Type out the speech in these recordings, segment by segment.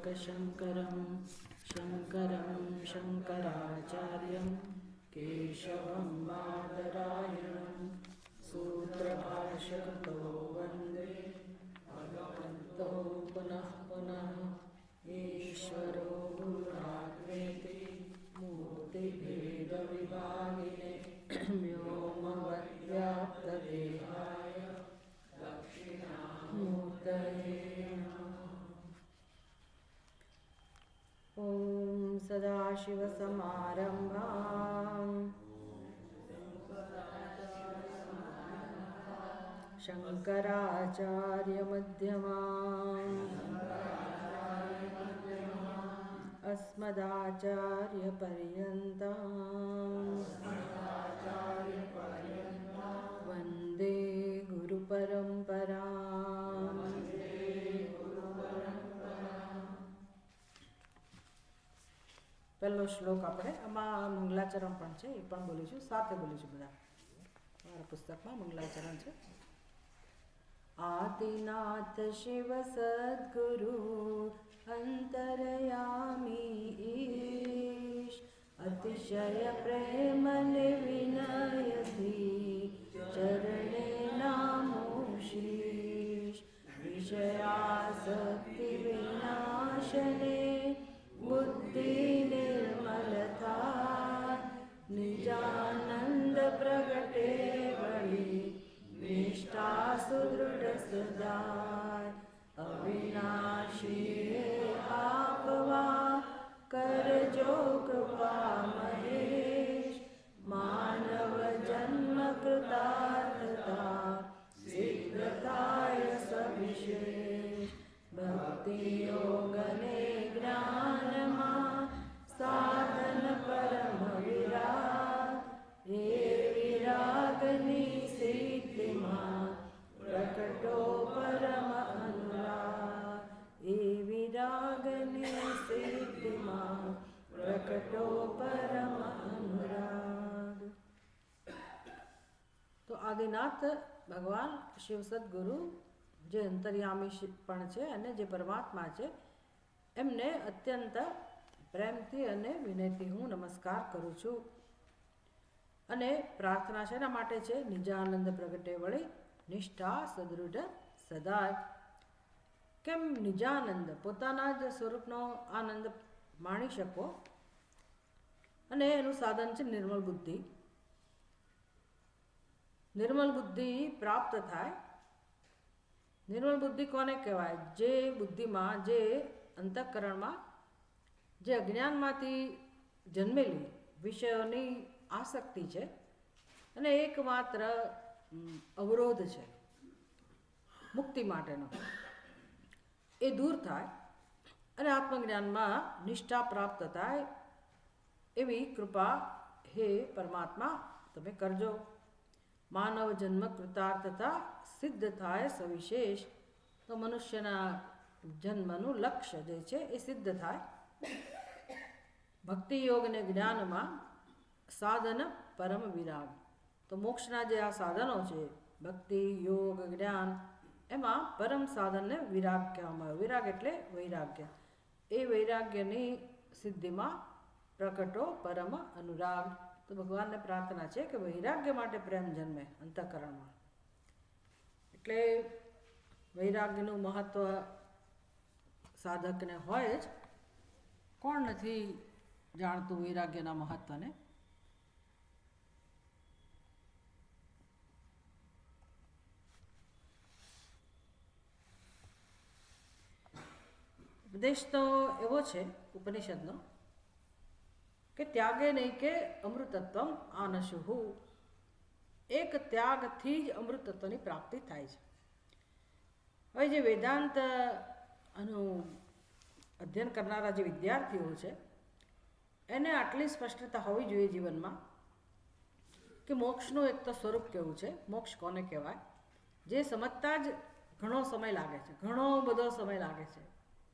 लोकशङ्करं शङ्करं शङ्कराचार्यं केशवं बादरायणं सूत्रभाष्यकृतो वन्दे भगवन्तो पुनः पुनः ईश्वरो गुरुरात्मेति मूर्तिभेदविभागिने व्योमवद्व्याप्तदेहाय दक्षिणामूर्तये ॐ सदाशिवसमारम्भाम् शङ्कराचार्यमध्यमाम् अस्मदाचार्यपर्यन्ताम् वन्दे गुरुपरम्पराम्। પહેલો શ્લોક આપણે આમાં મંગલાચરણ પણ છે, એ પણ બોલીશું, સાથે બોલીશું બધા. મારા પુસ્તકમાં મંગલાચરણ છે. આદિનાથ શિવ સદ્ગુરુ અંતરયામી ઈશ અતિશય પ્રેમ ને વિનયથી ચરણે નામો શીશ વિષયાસક્તિ વિનાશને બુદ્ધિ નિર્મલતા નિજાનંદ પ્રગટે વળી નિષ્ઠા સુદૃઢ સદાય અવિનાશી આપવા કરજો કૃપા મહેશ માનવ જન્મ કૃતાર્થતા સિદ્ધતાય સવિશેષ ભક્તિ યોગને જ્ઞાનમાં સાધન પરમ વિરાગ એ વિરાગની સિદ્ધિમાં પ્રકટો પરમ અનુરાગ એ વિરાગની સિદ્ધિમાં પ્રકટો પરમ અનુરાગ. તો આદિનાથ ભગવાન શિવ સદગુરુ જે અંતર્યામી પણ છે અને જે પરમાત્મા છે, એમને અત્યંત પ્રેમથી અને વિનયથી હું નમસ્કાર કરું છું. અને પ્રાર્થના શેના માટે છે? નિજાનંદ પ્રગટે વળી નિષ્ઠા સદૃઢ સદાય. કેમ નિજાનંદ? પોતાના જ સ્વરૂપનો આનંદ માણી શકો, અને એનું સાધન છે નિર્મળ બુદ્ધિ. નિર્મળ બુદ્ધિ પ્રાપ્ત થાય. નિર્મળ બુદ્ધિ કોને કહેવાય? જે બુદ્ધિમાં, જે અંતઃકરણમાં જે અજ્ઞાનમાંથી જન્મેલી વિષયોની આસક્તિ છે અને એકમાત્ર અવરોધ છે મુક્તિ માટેનો, એ દૂર થાય અને આત્મજ્ઞાનમાં નિષ્ઠા પ્રાપ્ત થાય એવી કૃપા હે પરમાત્મા તમે કરજો. માનવ જન્મ કૃતાર્થતા સિદ્ધ થાય સવિશેષ. તો મનુષ્યના જન્મનું લક્ષ્ય જે છે એ સિદ્ધ થાય. ભક્તિ યોગ અને જ્ઞાનમાં સાધન પરમ વિરાગ. તો મોક્ષના જે આ સાધનો છે, ભક્તિ યોગ જ્ઞાન, એમાં પરમ સાધનને વિરાગ કહેવામાં આવે. વિરાગ એટલે વૈરાગ્ય. એ વૈરાગ્યની સિદ્ધિમાં પ્રકટો પરમ અનુરાગ. તો ભગવાનને પ્રાર્થના છે કે વૈરાગ્ય માટે પ્રેમ જન્મે અંતઃકરણમાં. એટલે વૈરાગ્યનું મહત્વ સાધકને હોય જ. કોણ નથી જાણતું વૈરાગ્યના મહત્વને? ઉપદેશ તો એવો છે ઉપનિષદનો કે ત્યાગે નહીં કે અમૃતત્વમ આનશુહુ. એક ત્યાગથી જ અમૃતત્વની પ્રાપ્તિ થાય છે. હવે જે વેદાંત આનું અધ્યયન કરનારા જે વિદ્યાર્થીઓ છે, એને આટલી સ્પષ્ટતા હોવી જોઈએ જીવનમાં કે મોક્ષનું એક તો સ્વરૂપ કેવું છે, મોક્ષ કોને કહેવાય. જે સમજતા જ ઘણો સમય લાગે છે, ઘણો બધો સમય લાગે છે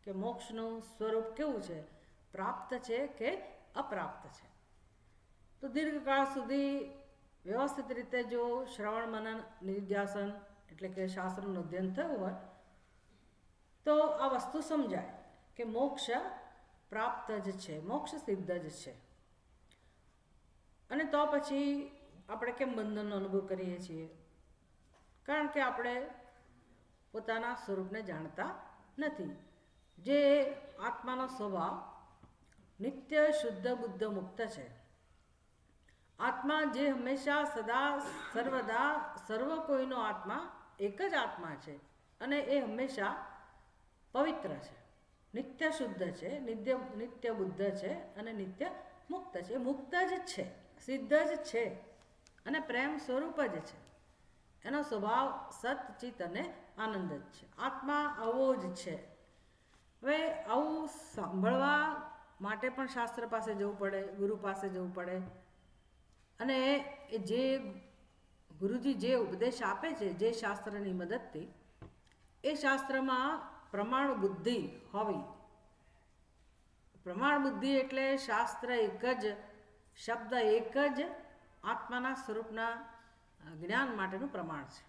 કે મોક્ષનું સ્વરૂપ કેવું છે, પ્રાપ્ત છે કે અપ્રાપ્ત છે. તો દીર્ઘકાળ સુધી વ્યવસ્થિત રીતે જો શ્રવણ મનન નિધ્યાસન એટલે કે શાસ્ત્રનું અધ્યયન થયું હોય તો આ વસ્તુ સમજાય કે મોક્ષ પ્રાપ્ત જ છે, મોક્ષ સિદ્ધ જ છે. અને તો પછી આપણે કેમ બંધનનો અનુભવ કરીએ છીએ? કારણ કે આપણે પોતાના સ્વરૂપને જાણતા નથી. જે આત્માનો સ્વભાવ નિત્ય શુદ્ધ બુદ્ધ મુક્ત છે. આત્મા જે હંમેશા સદા સર્વદા સર્વ કોઈનો આત્મા એક જ આત્મા છે અને એ હંમેશા પવિત્ર છે, નિત્ય શુદ્ધ છે, નિત્ય બુદ્ધ છે અને નિત્ય મુક્ત છે. મુક્ત જ છે, સિદ્ધ જ છે અને પ્રેમ સ્વરૂપ જ છે. એનો સ્વભાવ સતચિત અને આનંદ જ છે. આત્મા આવો જ છે. હવે આવું સાંભળવા માટે પણ શાસ્ત્ર પાસે જવું પડે, ગુરુ પાસે જવું પડે. અને એ જે ગુરુજી જે ઉપદેશ આપે છે, જે શાસ્ત્રની મદદથી, એ શાસ્ત્રમાં પ્રમાણ બુદ્ધિ હોવી. પ્રમાણ બુદ્ધિ એટલે શાસ્ત્ર એક જ, શબ્દ એક જ આત્માના સ્વરૂપના જ્ઞાન માટેનું પ્રમાણ છે.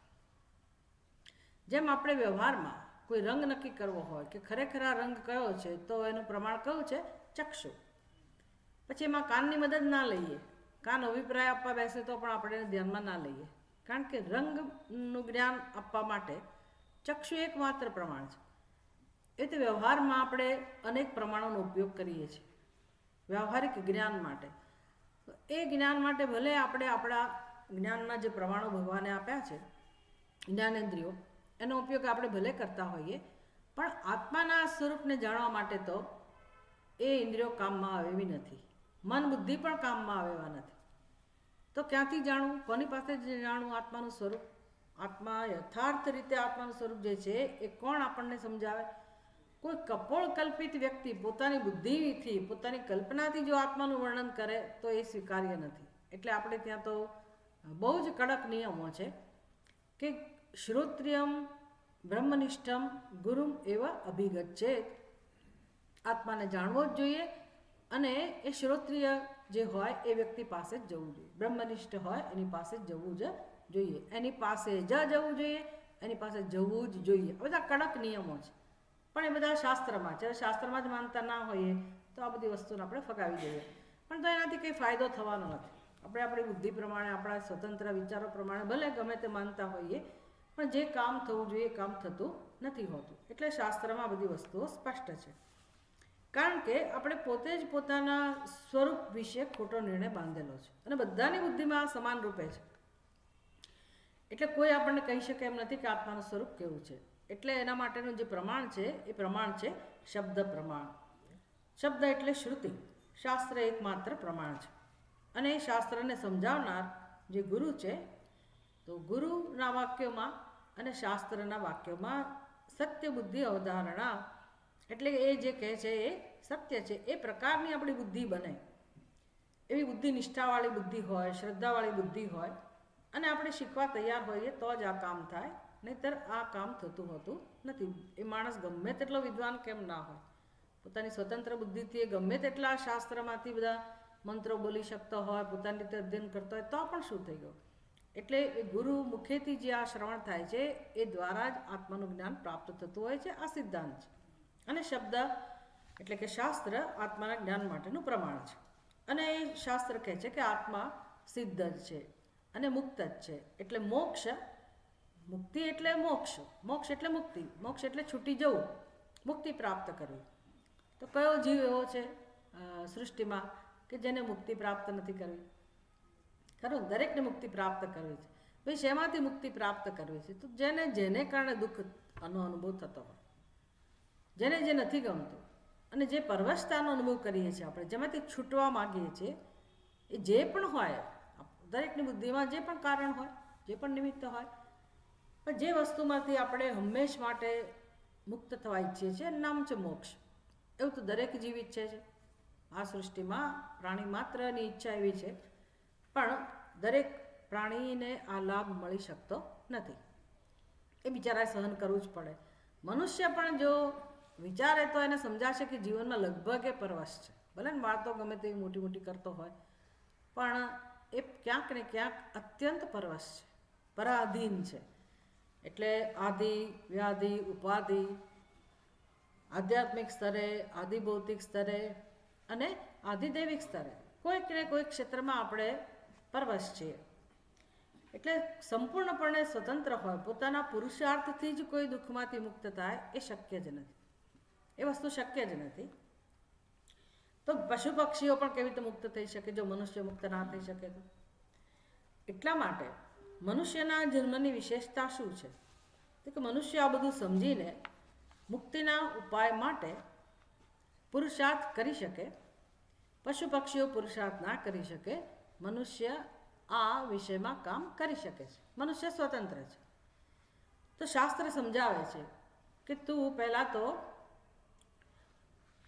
જેમ આપણે વ્યવહારમાં કોઈ રંગ નક્કી કરવો હોય કે ખરેખર આ રંગ કયો છે, તો એનું પ્રમાણ કયું છે? ચક્ષુ. પછી એમાં કાનની મદદ ના લઈએ. કાન અભિપ્રાય આપવા બેસે તો પણ આપણે એને ધ્યાનમાં ના લઈએ, કારણ કે રંગનું જ્ઞાન આપવા માટે ચક્ષુ એકમાત્ર પ્રમાણ છે. એ તો વ્યવહારમાં આપણે અનેક પ્રમાણોનો ઉપયોગ કરીએ છીએ વ્યવહારિક જ્ઞાન માટે. એ જ્ઞાન માટે ભલે આપણે આપણા જ્ઞાનના જે પ્રમાણો ભગવાને આપ્યા છે, જ્ઞાનેન્દ્રિયો, એનો ઉપયોગ આપણે ભલે કરતા હોઈએ, પણ આત્માના સ્વરૂપને જાણવા માટે તો એ ઇન્દ્રિયો કામમાં આવે એવી નથી. મન બુદ્ધિ પણ કામમાં આવે એવા નથી. તો ક્યાંથી જાણવું? કોની પાસે જાણવું આત્માનું સ્વરૂપ? આત્મા યથાર્થ રીતે આત્માનું સ્વરૂપ જે છે એ કોણ આપણને સમજાવે? કોઈ કપોળ કલ્પિત વ્યક્તિ પોતાની બુદ્ધિથી, પોતાની કલ્પનાથી જો આત્માનું વર્ણન કરે તો એ સ્વીકાર્ય નથી. એટલે આપણે ત્યાં તો બહુ જ કડક નિયમો છે કે શ્રોત્રિયમ બ્રહ્મનિષ્ઠમ ગુરુમ એવા અભિગચ્છેત. આત્માને જાણવો જ જોઈએ અને એ શ્રોત્રિય જે હોય એ વ્યક્તિ પાસે જ જવું જોઈએ. બ્રહ્મનિષ્ઠ હોય એની પાસે જ જવું જ જોઈએ, એની પાસે જ જવું જોઈએ, એની પાસે જવું જ જોઈએ. આ બધા કડક નિયમો છે, પણ એ બધા શાસ્ત્રમાં છે. શાસ્ત્રમાં જ માનતા ના હોઈએ તો આ બધી વસ્તુને આપણે ફગાવી દઈએ, પણ તો એનાથી કંઈ ફાયદો થવાનો નથી. આપણે આપણી બુદ્ધિ પ્રમાણે, આપણા સ્વતંત્ર વિચારો પ્રમાણે ભલે ગમે તે માનતા હોઈએ, પણ જે કામ થવું જોઈએ એ કામ થતું નથી હોતું. એટલે શાસ્ત્રમાં બધી વસ્તુઓ સ્પષ્ટ છે, કારણ કે આપણે પોતે જ પોતાના સ્વરૂપ વિશે ખોટો નિર્ણય બાંધેલો છે અને બધાની બુદ્ધિમાં સમાન રૂપે છે. એટલે કોઈ આપણને કહી શકે એમ નથી કે આત્માનું સ્વરૂપ કેવું છે. એટલે એના માટેનું જે પ્રમાણ છે એ પ્રમાણ છે શબ્દ પ્રમાણ. શબ્દ એટલે શ્રુતિ. શાસ્ત્ર એકમાત્ર પ્રમાણ છે અને એ શાસ્ત્રને સમજાવનાર જે ગુરુ છે, તો ગુરુના વાક્યોમાં અને શાસ્ત્રના વાક્યોમાં સત્ય બુદ્ધિ અવધારણા, એટલે એ જે કહે છે એ સત્ય છે. એ પ્રકારની આપણી બુદ્ધિ બને, એવી બુદ્ધિ નિષ્ઠાવાળી બુદ્ધિ હોય, શ્રદ્ધાવાળી બુદ્ધિ હોય અને આપણે શીખવા તૈયાર હોઈએ તો જ આ કામ થાય, નહીંતર આ કામ થતું હોતું નથી. એ માણસ ગમે તેટલો વિદ્વાન કેમ ના હોય, પોતાની સ્વતંત્ર બુદ્ધિથી એ ગમે તેટલા શાસ્ત્રમાંથી બધા મંત્રો બોલી શકતો હોય, પોતાની રીતે અધ્યયન કરતો હોય, તો પણ શું થઈ ગયું? એટલે એ ગુરુ મુખેથી જે આ શ્રવણ થાય છે એ દ્વારા જ આત્માનું જ્ઞાન પ્રાપ્ત થતું હોય છે. આ સિદ્ધાંત છે. અને શબ્દ એટલે કે શાસ્ત્ર આત્માના જ્ઞાન માટેનું પ્રમાણ છે. અને એ શાસ્ત્ર કહે છે કે આત્મા સિદ્ધ જ છે અને મુક્ત જ છે. એટલે મોક્ષ, મુક્તિ એટલે મોક્ષ, મોક્ષ એટલે મુક્તિ, મોક્ષ એટલે છૂટી જવું, મુક્તિ પ્રાપ્ત કરવી. તો કયો જીવ એવો છે સૃષ્ટિમાં કે જેને મુક્તિ પ્રાપ્ત નથી કરવી? ખરું, દરેકને મુક્તિ પ્રાપ્ત કરવી છે. ભાઈ શેમાંથી મુક્તિ પ્રાપ્ત કરવી છે? તો જેને કારણે દુઃખનો અનુભવ થતો હોય, જેને જે નથી ગમતું અને જે પરવશતાનો અનુભવ કરીએ છીએ આપણે, જેમાંથી છૂટવા માગીએ છીએ, એ જે પણ હોય, દરેકની બુદ્ધિમાં જે પણ કારણ હોય, જે પણ નિમિત્ત હોય, પણ જે વસ્તુમાંથી આપણે હંમેશ માટે મુક્ત થવા ઈચ્છીએ છીએ એનું નામ છે મોક્ષ. એવું તો દરેક જીવ ઈચ્છે છે. આ સૃષ્ટિમાં પ્રાણી માત્રની ઈચ્છા એવી છે, પણ દરેક પ્રાણીને આ લાભ મળી શકતો નથી. એ બિચારાએ સહન કરવું જ પડે. મનુષ્ય પણ જો વિચારે તો એને સમજાશે કે જીવનમાં લગભગ એ પરવશ છે. ભલે ને વાતો ગમે તેવી મોટી મોટી કરતો હોય, પણ એ ક્યાંક ને ક્યાંક અત્યંત પરવશ છે, પરાધીન છે. એટલે આદિ વ્યાધિ ઉપાધિ આધ્યાત્મિક સ્તરે, આધિભૌતિક સ્તરે અને આધિદૈવિક સ્તરે કોઈક ને કોઈક ક્ષેત્રમાં આપણે પરવશ છીએ. એટલે સંપૂર્ણપણે સ્વતંત્ર હોય, પોતાના પુરુષાર્થથી જ કોઈ દુઃખમાંથી મુક્ત થાય એ શક્ય જ નથી. એ વસ્તુ શક્ય જ નથી. તો પશુ પક્ષીઓ પણ કેવી રીતે મુક્ત થઈ શકે જો મનુષ્ય મુક્ત ના થઈ શકે તો? એટલા માટે મનુષ્યના જન્મની વિશેષતા શું છે? તો કે મનુષ્ય આ બધું સમજીને મુક્તિના ઉપાય માટે પુરુષાર્થ કરી શકે. પશુ પક્ષીઓ પુરુષાર્થ ના કરી શકે. મનુષ્ય આ વિષયમાં કામ કરી શકે છે. મનુષ્ય સ્વતંત્ર છે. તો શાસ્ત્ર સમજાવે છે કે તું પહેલાં તો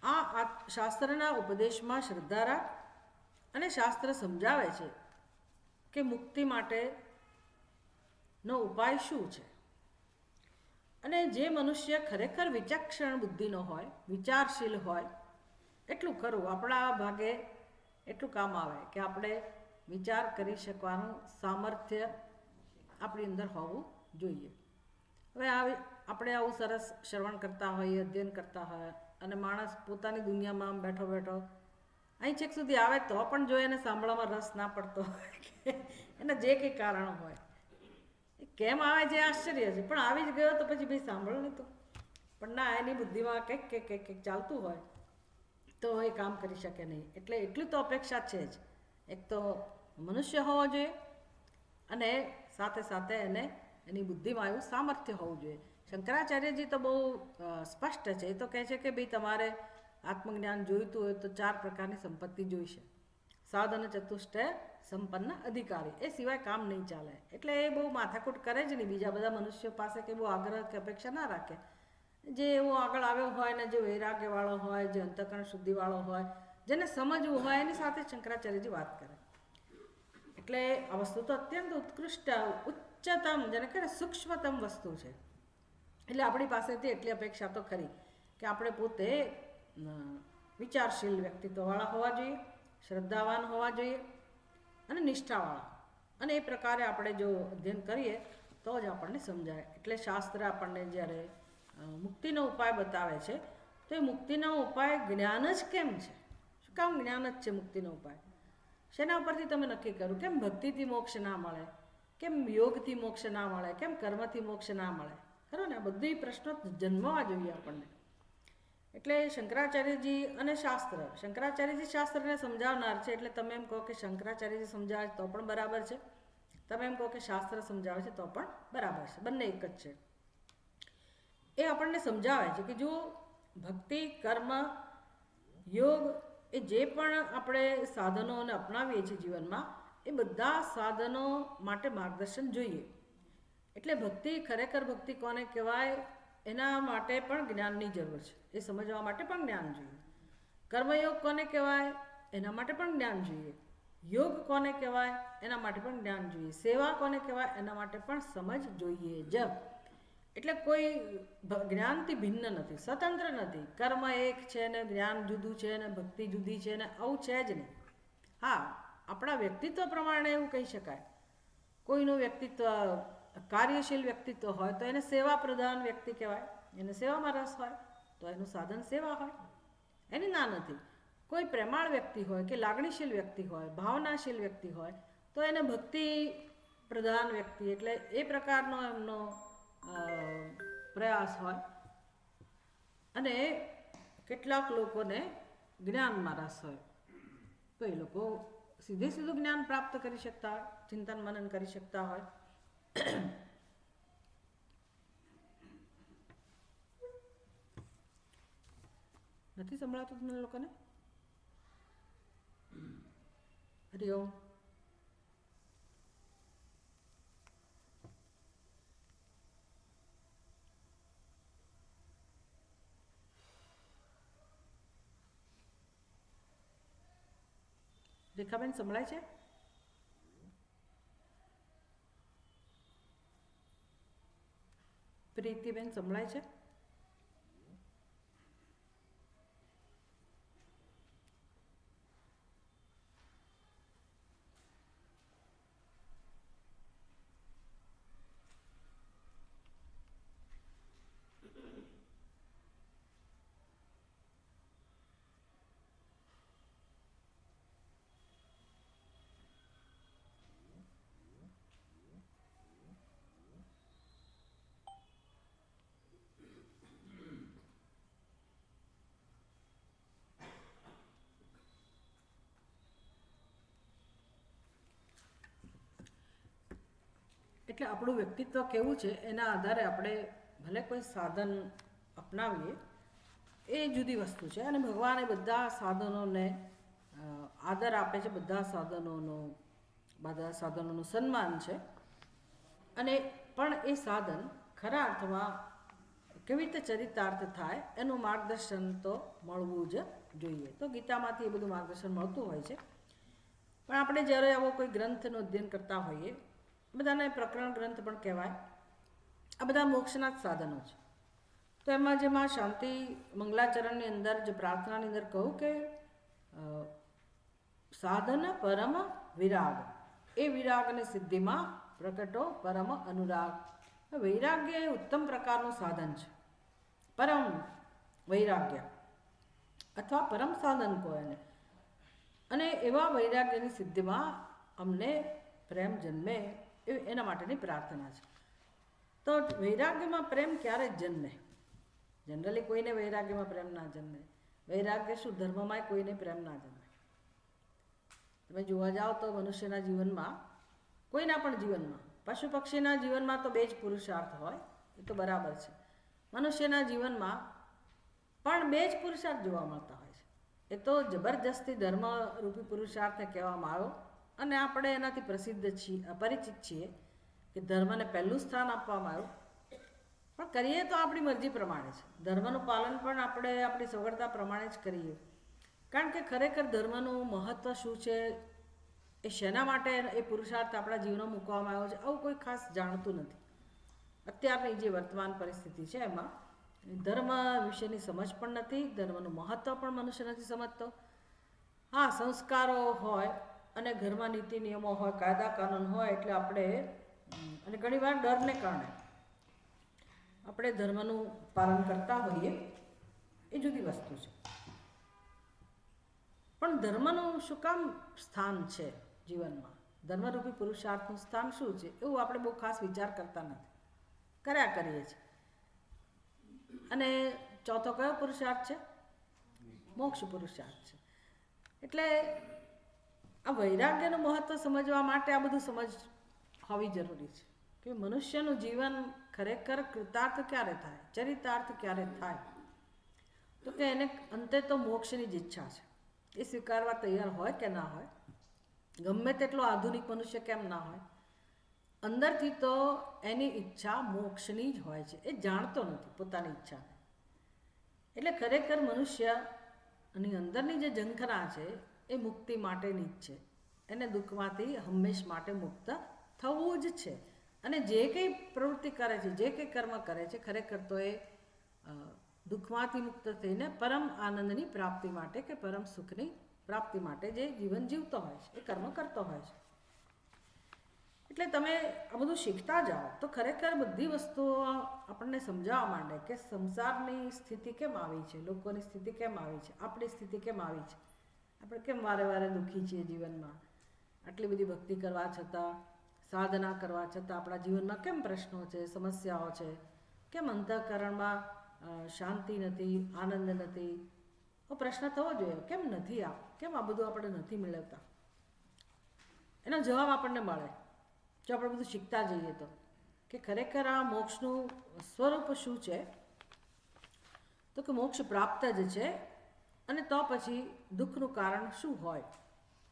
આ શાસ્ત્રના ઉપદેશમાં શ્રદ્ધા રાખ. અને શાસ્ત્ર સમજાવે છે કે મુક્તિ માટેનો ઉપાય શું છે. અને જે મનુષ્ય ખરેખર વિચક્ષણ બુદ્ધિનો હોય, વિચારશીલ હોય, એટલું ખરું આપણા ભાગે એટલું કામ આવે કે આપણે વિચાર કરી શકવાનું સામર્થ્ય આપણી અંદર હોવું જોઈએ. હવે આપણે આવું સરસ શ્રવણ કરતા હોઈએ, અધ્યયન કરતા હોય અને માણસ પોતાની દુનિયામાં બેઠો બેઠો અહીં છેક સુધી આવે તો પણ જો એને સાંભળવામાં રસ ના પડતો હોય કે એના જે કંઈ કારણો હોય, કેમ આવે છે આશ્ચર્ય છે, પણ આવી જ ગયો તો પછી ભાઈ સાંભળો ને તો. પણ ના, એની બુદ્ધિમાં કંઈક ચાલતું હોય તો એ કામ કરી શકે નહીં. એટલે એટલું તો અપેક્ષા છે જ. એક તો મનુષ્ય હોવો જોઈએ અને સાથે સાથે એને એની બુદ્ધિમાં એવું સામર્થ્ય હોવું જોઈએ. શંકરાચાર્યજી તો બહુ સ્પષ્ટ છે. એ તો કહે છે કે ભાઈ તમારે આત્મજ્ઞાન જોઈતું હોય તો 4 પ્રકારની સંપત્તિ જોઈશે. સાધન ચતુષ્ટય સંપન્ન અધિકારી, એ સિવાય કામ નહીં ચાલે. એટલે એ બહુ માથાકૂટ કરે જ નહીં. બીજા બધા મનુષ્યો પાસે કે બહુ આગ્રહ કે અપેક્ષા ના રાખે. જે એવો આગળ આવ્યો હોય ને જે વૈરાગ્યવાળો હોય, જે અંતઃકરણ શુદ્ધિવાળો હોય, જેને સમજવું હોય એની સાથે શંકરાચાર્યજી વાત કરે. એટલે આ વસ્તુ તો અત્યંત ઉત્કૃષ્ટ, ઉચ્ચતમ, જેને કહે સૂક્ષ્મતમ વસ્તુ છે. એટલે આપણી પાસેથી એટલી અપેક્ષા તો ખરી કે આપણે પોતે વિચારશીલ વ્યક્તિત્વવાળા હોવા જોઈએ, શ્રદ્ધાવાન હોવા જોઈએ અને નિષ્ઠાવાળા. અને એ પ્રકારે આપણે જો અધ્યયન કરીએ તો જ આપણને સમજાય. એટલે શાસ્ત્ર આપણને જ્યારે મુક્તિનો ઉપાય બતાવે છે તો એ મુક્તિનો ઉપાય જ્ઞાન જ કેમ છે? શું કામ જ્ઞાન જ છે મુક્તિનો ઉપાય? શેના ઉપરથી તમે નક્કી કર્યું? કેમ ભક્તિથી મોક્ષ ના મળે? કેમ યોગથી મોક્ષ ના મળે? કેમ કર્મથી મોક્ષ ના મળે? ખરું ને? બધી પ્રશ્નો જન્મવા જોઈએ આપણને. એટલે શંકરાચાર્યજી અને શાસ્ત્ર, શંકરાચાર્યજી શાસ્ત્રને સમજાવનાર છે. એટલે તમે એમ કહો કે શંકરાચાર્યજી સમજાવે તો પણ બરાબર છે, તમે એમ કહો કે શાસ્ત્ર સમજાવે છે તો પણ બરાબર છે. બંને એક જ છે. એ આપણને સમજાવે છે કે જો ભક્તિ, કર્મ, યોગ, એ જે પણ આપણે સાધનોને અપનાવીએ છીએ જીવનમાં, એ બધા સાધનો માટે માર્ગદર્શન જોઈએ. એટલે ભક્તિ, ખરેખર ભક્તિ કોને કહેવાય એના માટે પણ જ્ઞાનની જરૂર છે. એ સમજવા માટે પણ જ્ઞાન જોઈએ. કર્મયોગ કોને કહેવાય એના માટે પણ જ્ઞાન જોઈએ. યોગ કોને કહેવાય એના માટે પણ જ્ઞાન જોઈએ. સેવા કોને કહેવાય એના માટે પણ સમજ જોઈએ જ. એટલે કોઈ જ્ઞાનથી ભિન્ન નથી, સ્વતંત્ર નથી. કર્મ એક છે ને જ્ઞાન જુદું છે ને ભક્તિ જુદી છે ને આવું છે જ નહીં. હા, આપણા વ્યક્તિત્વ પ્રમાણે એવું કહી શકાય. કોઈનું વ્યક્તિત્વ કાર્યશીલ વ્યક્તિત્વ હોય તો એને સેવા પ્રધાન વ્યક્તિ કહેવાય. એને સેવામાં રસ હોય તો એનું સાધન સેવા હોય, એની ના નથી. કોઈ પ્રેમાળ વ્યક્તિ હોય કે લાગણીશીલ વ્યક્તિ હોય, ભાવનાશીલ વ્યક્તિ હોય તો એને ભક્તિ પ્રધાન વ્યક્તિ, એટલે એ પ્રકારનો એમનો પ્રયાસ હોય. અને કેટલાક લોકોને જ્ઞાનમાં રસ હોય તો એ લોકો સીધું જ્ઞાન પ્રાપ્ત કરી શકતા હોય, ચિંતન મનન કરી શકતા હોય. નથી સંભળાતું તમને લોકોને? હરિઓમ. રેખાબેન સંભળાય છે? પ્રીતિબેન સંભળાય છે? એટલે આપણું વ્યક્તિત્વ કેવું છે એના આધારે આપણે ભલે કોઈ સાધન અપનાવીએ એ જુદી વસ્તુ છે. અને ભગવાન એ બધા સાધનોને આદર આપે છે, બધા સાધનોનું સન્માન છે. અને પણ એ સાધન ખરા અર્થમાં કેવી રીતે ચરિતાર્થ થાય એનું માર્ગદર્શન તો મળવું જ જોઈએ. તો ગીતામાંથી એ બધું માર્ગદર્શન મળતું હોય છે. પણ આપણે જ્યારે આવો કોઈ ગ્રંથનું અધ્યયન કરતા હોઈએ, બધાને પ્રકરણ ગ્રંથ પણ કહેવાય, આ બધા મોક્ષના જ સાધનો છે. તો એમાં જેમાં શાંતિ મંગલાચરણની અંદર જે પ્રાર્થનાની અંદર કહું કે સાધન પરમ વિરાગ, એ વિરાગની સિદ્ધિમાં પ્રકટો પરમ અનુરાગ. વૈરાગ્ય એ ઉત્તમ પ્રકારનું સાધન છે. પરમ વૈરાગ્ય અથવા પરમ સાધન કહો એને. અને એવા વૈરાગ્યની સિદ્ધિમાં અમને પ્રેમ જન્મે એના માટેની પ્રાર્થના છે. તો વૈરાગ્યમાં પ્રેમ ક્યારે જ જન્મે? જનરલી કોઈને વૈરાગ્યમાં પ્રેમ ના જન્મે. વૈરાગ્ય શું, ધર્મમાં કોઈને પ્રેમ ના જન્મે. તમે જોવા જાઓ તો મનુષ્યના જીવનમાં, કોઈના પણ જીવનમાં, પશુ પક્ષીના જીવનમાં તો બે જ પુરુષાર્થ હોય, એ તો બરાબર છે. મનુષ્યના જીવનમાં પણ બે જ પુરુષાર્થ જોવા મળતા હોય છે. એ તો જબરજસ્તી ધર્મરૂપી પુરુષાર્થને કહેવામાં આવ્યો, અને આપણે એનાથી પ્રસિદ્ધ છીએ, અપરિચિત છીએ કે ધર્મને પહેલું સ્થાન આપવામાં આવ્યું. પણ કરીએ તો આપણી મરજી પ્રમાણે છે. ધર્મનું પાલન પણ આપણે આપણી સગવડતા પ્રમાણે જ કરીએ. કારણ કે ખરેખર ધર્મનું મહત્ત્વ શું છે, એ શેના માટે એ પુરુષાર્થ આપણા જીવનમાં મૂકવામાં આવ્યો છે, આવું કોઈ ખાસ જાણતું નથી. અત્યારની જે વર્તમાન પરિસ્થિતિ છે એમાં ધર્મ વિશેની સમજ પણ નથી, ધર્મનું મહત્ત્વ પણ મનુષ્ય નથી સમજતો. હા, સંસ્કારો હોય અને ઘરમાં નીતિ નિયમો હોય, કાયદા કાનૂન હોય, એટલે આપણે અને ઘણીવાર ડરને કારણે આપણે ધર્મનું પાલન કરતા હોઈએ, એ જુદી વસ્તુ છે. પણ ધર્મનું શું કામ સ્થાન છે જીવનમાં? ધર્મરૂપી પુરુષાર્થનું સ્થાન શું છે એવું આપણે બહુ ખાસ વિચાર કરતા નથી, કર્યા કરીએ છીએ. અને ચોથો કયો પુરુષાર્થ છે? મોક્ષ પુરુષાર્થ છે. એટલે આ વૈરાગ્યનું મહત્ત્વ સમજવા માટે આ બધું સમજ હોવી જરૂરી છે કે મનુષ્યનું જીવન ખરેખર કૃતાર્થ ક્યારે થાય, ચરિતાર્થ ક્યારે થાય? તો કે એને અંતે તો મોક્ષની જ ઈચ્છા છે. એ સ્વીકારવા તૈયાર હોય કે ના હોય, ગમે તેટલો આધુનિક મનુષ્ય કેમ ના હોય, અંદરથી તો એની ઈચ્છા મોક્ષની જ હોય છે. એ જાણતો નથી પોતાની ઈચ્છાને. એટલે ખરેખર મનુષ્યની અંદરની જે ઝંખના છે એ મુક્તિ માટેની જ છે. એને દુઃખમાંથી હંમેશ માટે મુક્ત થવું જ છે. અને જે કંઈ પ્રવૃત્તિ કરે છે, જે કંઈ કર્મ કરે છે, ખરેખર તો એ દુઃખમાંથી મુક્ત થઈને પરમ આનંદની પ્રાપ્તિ માટે કે પરમ સુખની પ્રાપ્તિ માટે જે જીવન જીવતો હોય છે, એ કર્મ કરતો હોય છે. એટલે તમે આ બધું શીખતા જાઓ તો ખરેખર બધી વસ્તુઓ આપણને સમજાવવા માંડે કે સંસારની સ્થિતિ કેમ આવી છે, લોકોની સ્થિતિ કેમ આવી છે, આપણી સ્થિતિ કેમ આવી છે, આપણે કેમ વારે વારે દુઃખી છીએ જીવનમાં, આટલી બધી ભક્તિ કરવા છતાં, સાધના કરવા છતાં આપણા જીવનમાં કેમ પ્રશ્નો છે, સમસ્યાઓ છે, કેમ અંતઃકરણમાં શાંતિ નથી, આનંદ નથી. તો પ્રશ્ન થવો જોઈએ, કેમ નથી કેમ આ બધું આપણે નથી મેળવતા? એનો જવાબ આપણને મળે જો આપણે બધું શીખતા જઈએ તો, કે ખરેખર આ મોક્ષનું સ્વરૂપ શું છે. તો કે મોક્ષ પ્રાપ્ત જ છે. અને તો પછી દુઃખનું કારણ શું હોય,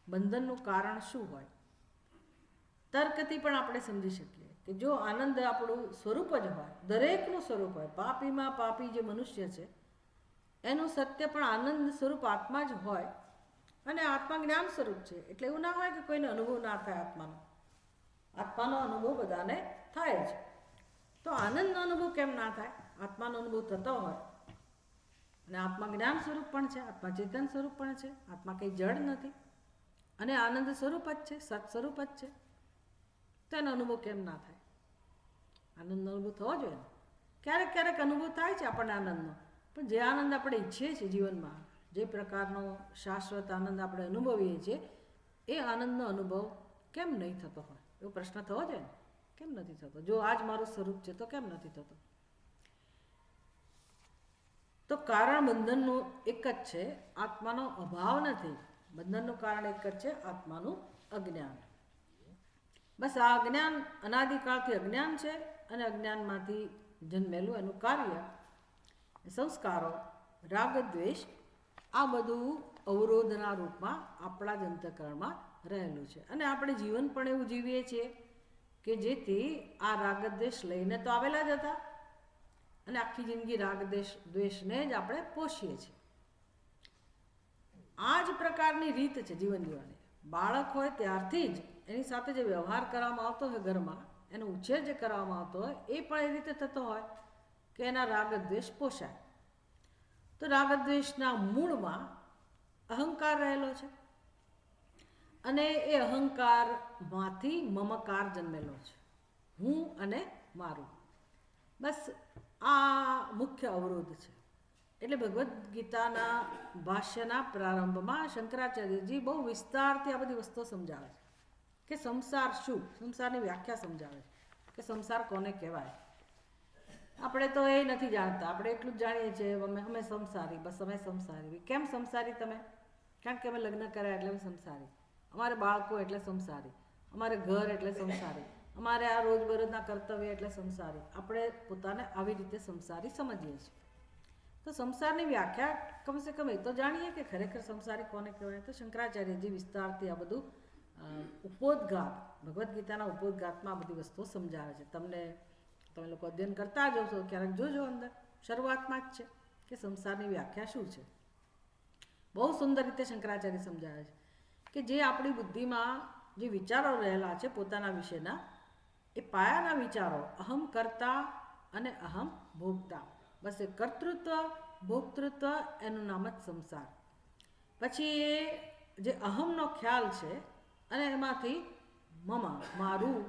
બંધનનું કારણ શું હોય? તર્કથી પણ આપણે સમજી શકીએ કે જો આનંદ આપણું સ્વરૂપ જ હોય, દરેકનું સ્વરૂપ હોય, પાપીમાં પાપી જે મનુષ્ય છે એનું સત્ય પણ આનંદ સ્વરૂપ આત્મા જ હોય, અને આત્મા જ્ઞાન સ્વરૂપ છે. એટલે એવું ના હોય કે કોઈને અનુભવ ના થાય આત્માનો. આત્માનો અનુભવ બધાને થાય જ. તો આનંદનો અનુભવ કેમ ના થાય? આત્માનો અનુભવ થતો હોય, અને આત્મા જ્ઞાન સ્વરૂપ પણ છે, આત્મા ચેતન સ્વરૂપ પણ છે, આત્મા કંઈ જડ નથી, અને આનંદ સ્વરૂપ જ છે, સત સ્વરૂપ જ છે. તો એનો અનુભવ કેમ ના થાય? આનંદનો અનુભવ થવો જોઈએ ને. ક્યારેક ક્યારેક અનુભવ થાય છે આપણને આનંદનો, પણ જે આનંદ આપણે ઈચ્છીએ છીએ જીવનમાં, જે પ્રકારનો શાશ્વત આનંદ આપણે અનુભવીએ છીએ, એ આનંદનો અનુભવ કેમ નહીં થતો હોય? એવો પ્રશ્ન થવો જોઈએ ને. કેમ નથી થતો? જો આ જ મારું સ્વરૂપ છે તો કેમ નથી થતો? તો કારણ બંધનનું એક જ છે, આત્માનો અભાવ નથી. બંધનનું કારણ એક જ છે, આત્માનું અજ્ઞાન. બસ આ અજ્ઞાન અનાદિકાળથી અજ્ઞાન છે, અને અજ્ઞાનમાંથી જન્મેલું એનું કાર્ય, સંસ્કારો, રાગ દ્વેષ, આ બધું અવરોધના રૂપમાં આપણા જ અંતઃકરણમાં રહેલું છે. અને આપણે જીવન પણ એવું જીવીએ છીએ કે જેથી આ રાગદ્વેષ લઈને તો આવેલા જ હતા, અને આખી જિંદગી દ્વેષને જ આપણે પોષીએ છીએ. આ જ પ્રકારની રીત છે જીવન જીવવાની. બાળક હોય ત્યારથી જ એની સાથે જે વ્યવહાર કરવામાં આવતો હોય ઘરમાં, એનો ઉછેર જે કરવામાં આવતો હોય, એ પણ એ રીતે થતો હોય કે એના રાગદ્વેષ પોષાય. તો રાગદ્વેષના મૂળમાં અહંકાર રહેલો છે, અને એ અહંકારમાંથી મમકાર જન્મેલો છે, હું અને મારું. બસ આ મુખ્ય અવરોધ છે. એટલે ભગવદ્ ગીતાના ભાષ્યના પ્રારંભમાં શંકરાચાર્યજી બહુ વિસ્તારથી આ બધી વસ્તુઓ સમજાવે છે કે સંસાર શું, સંસારની વ્યાખ્યા સમજાવે છે કે સંસાર કોને કહેવાય. આપણે તો એ નથી જાણતા, આપણે એટલું જ જાણીએ છીએ અમે સંસારી, બસ અમે સંસારી. કેમ સંસારી તમે? કારણ કે અમે લગ્ન કર્યા એટલે અમે સંસારી, અમારે બાળકો એટલે સંસારી, અમારે ઘર એટલે સંસારી, અમારે આ રોજબરોજના કર્તવ્ય એટલે સંસારી. આપણે પોતાને આવી રીતે સંસારી સમજીએ છીએ. તો સંસારની વ્યાખ્યા કમસે કમ એ તો જાણીએ કે ખરેખર સંસારી કોને કહેવાય. તો શંકરાચાર્યજી વિસ્તારથી આ બધું ઉપોદ્ઘાત, ભગવદ્ ગીતાના ઉપોદ્ઘાતમાં આ બધી વસ્તુઓ સમજાવે છે. તમે લોકો અધ્યયન કરતા જ હશો, ક્યારેક જોજો અંદર શરૂઆતમાં જ છે કે સંસારની વ્યાખ્યા શું છે. બહુ સુંદર રીતે શંકરાચાર્ય સમજાવે છે કે જે આપણી બુદ્ધિમાં જે વિચારો રહેલા છે પોતાના વિશેના, એ પાયાના વિચારો અહમ કર્તા અને અહમ ભોગતા, બસ એ કર્તૃત્વ ભોક્તૃત્વ એનું નામ જ સંસાર. પછી એ જે અહમનો ખ્યાલ છે, અને એમાંથી મમ મારું,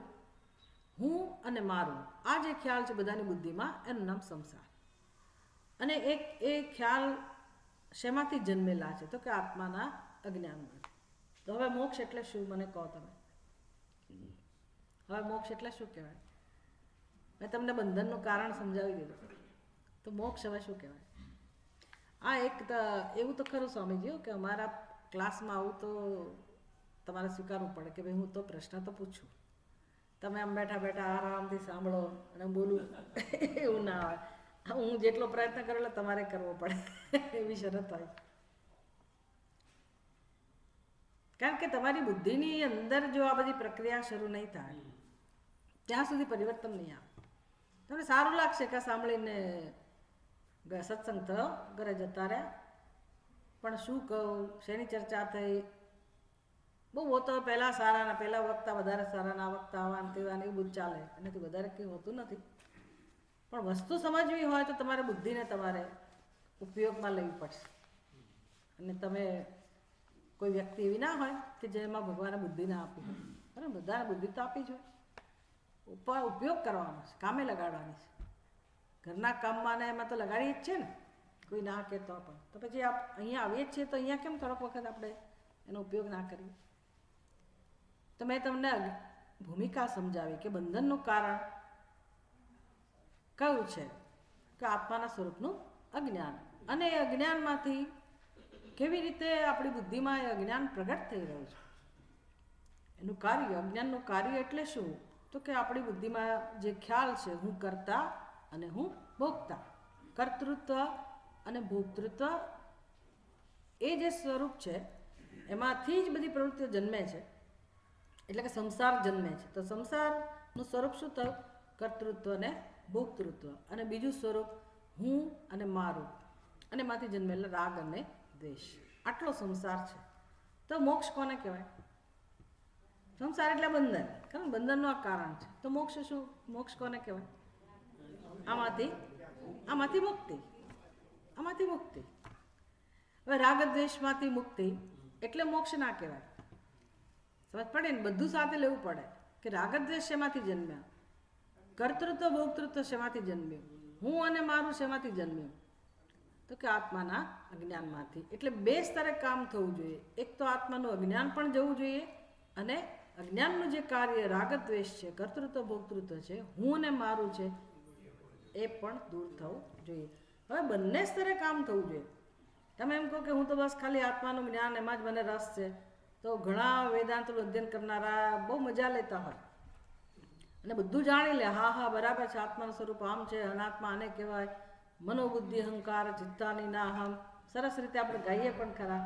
હું અને મારું, આ જે ખ્યાલ છે બધાની બુદ્ધિમાં, એનું નામ સંસાર. અને એ ખ્યાલ શેમાંથી જન્મેલા છે? તો કે આત્માના અજ્ઞાનમાં. તો હવે મોક્ષ એટલે શું મને કહો તમે? હવે મોક્ષ એટલે શું કહેવાય? મેં તમને બંધનનું કારણ સમજાવી દીધું, તો મોક્ષ હવે શું કહેવાય? આ એક એવું તો ખરું સ્વામીજીઓ કે અમારા ક્લાસમાં આવું તો તમારે સ્વીકારવું પડે કે ભાઈ હું તો પ્રશ્ન તો પૂછું, તમે આમ બેઠા બેઠા આરામથી સાંભળો અને બોલું એવું ના હોય. હું જેટલો પ્રયત્ન કરું એટલે તમારે કરવો પડે એવી શરત હોય. કારણ કે તમારી બુદ્ધિની અંદર જો આ બધી પ્રક્રિયા શરૂ નહીં થાય ત્યાં સુધી પરિવર્તન નહીં આવે. તમને સારું લાગશે કે સાંભળીને સત્સંગ થયો, ઘરે જતા રહ્યા, પણ શું કહું, શેની ચર્ચા થઈ, બહુ હોતો પહેલાં સારા, પહેલાં વખતા વધારે સારા, ના વખતા આવા તેવા એવું બધું ચાલે, એનાથી વધારે કંઈ હોતું નથી. પણ વસ્તુ સમજવી હોય તો તમારે બુદ્ધિને તમારે ઉપયોગમાં લેવી પડશે. અને તમે કોઈ વ્યક્તિ એવી ના હોય કે જેમાં ભગવાને બુદ્ધિ ના આપી હોય, બરાબર? બધાને બુદ્ધિ તો આપી જ હોય, ઉપયોગ કરવાનો છે, કામે લગાડવાની છે. ઘરના કામમાં ને એમાં તો લગાડીએ જ છે ને, કોઈ ના કહેતો પણ. તો પછી અહીંયા આવીએ જ છીએ તો અહીંયા કેમ થોડોક વખત આપણે એનો ઉપયોગ ના કરીએ? તો મેં તમને ભૂમિકા સમજાવી કે બંધનનું કારણ કયું છે? કે આત્માના સ્વરૂપનું અજ્ઞાન. અને એ અજ્ઞાનમાંથી કેવી રીતે આપણી બુદ્ધિમાં એ અજ્ઞાન પ્રગટ થઈ રહ્યું છે, એનું કાર્ય. અજ્ઞાનનું કાર્ય એટલે શું? તો કે આપણી બુદ્ધિમાં જે ખ્યાલ છે હું કરતા અને હું ભોગતા, કર્તૃત્વ અને ભોક્તૃત્વ, એ જે સ્વરૂપ છે એમાંથી જ બધી પ્રવૃત્તિઓ જન્મે છે, એટલે કે સંસાર જન્મે છે. તો સંસારનું સ્વરૂપ શું થયું? કર્તૃત્વ અને ભોક્તૃત્વ. અને બીજું સ્વરૂપ હું અને મારું, અને એમાંથી જન્મેલા રાગ અને દ્વેષ. આટલો સંસાર છે. તો મોક્ષ કોને કહેવાય? સંસાર એટલે બંધન, કારણ બંધનનું આ કારણ છે. તો મોક્ષ શું? મોક્ષ કોને કહેવાય? આમાંથી મુક્તિ, આમાંથી મુક્તિ. હવે રાગ દ્વેષમાંથી મુક્તિ એટલે મોક્ષ ના કહેવાય. સમજ પડે ને? બધું સાથે લેવું પડે કે રાગ દ્વેષ શેમાંથી જન્મ્યા, કર્તૃત્વ ભોક્તૃત્વ શેમાંથી જન્મ્યું, હું અને મારું શેમાંથી જન્મ્યું? તો કે આત્માના અજ્ઞાનમાંથી. એટલે બે સ્તરે કામ થવું જોઈએ. એક તો આત્માનું અજ્ઞાન પણ જવું જોઈએ, અને અજ્ઞાનનું જે કાર્ય રાગ દ્વેષ છે, કર્તૃત્વ ભોક્તૃત્વ છે, હું અને મારું છે, એ પણ દૂર થવું જોઈએ. હવે બંને સ્તરે કામ થવું જોઈએ. તમે એમ કહો કે હું તો બસ ખાલી આત્માનું જ્ઞાન એમાં જ મને રસ છે, તો ઘણા વેદાંતનું અધ્યયન કરનારા બહુ મજા લેતા હોય અને બધું જાણી લે, હા હા બરાબર છે, આત્માનું સ્વરૂપ આમ છે, અનાત્મા આને કહેવાય, મનોબુદ્ધિ અહંકાર ચિત્તાની ના અહમ, સરસ રીતે આપણે ગાઈએ પણ ખરા,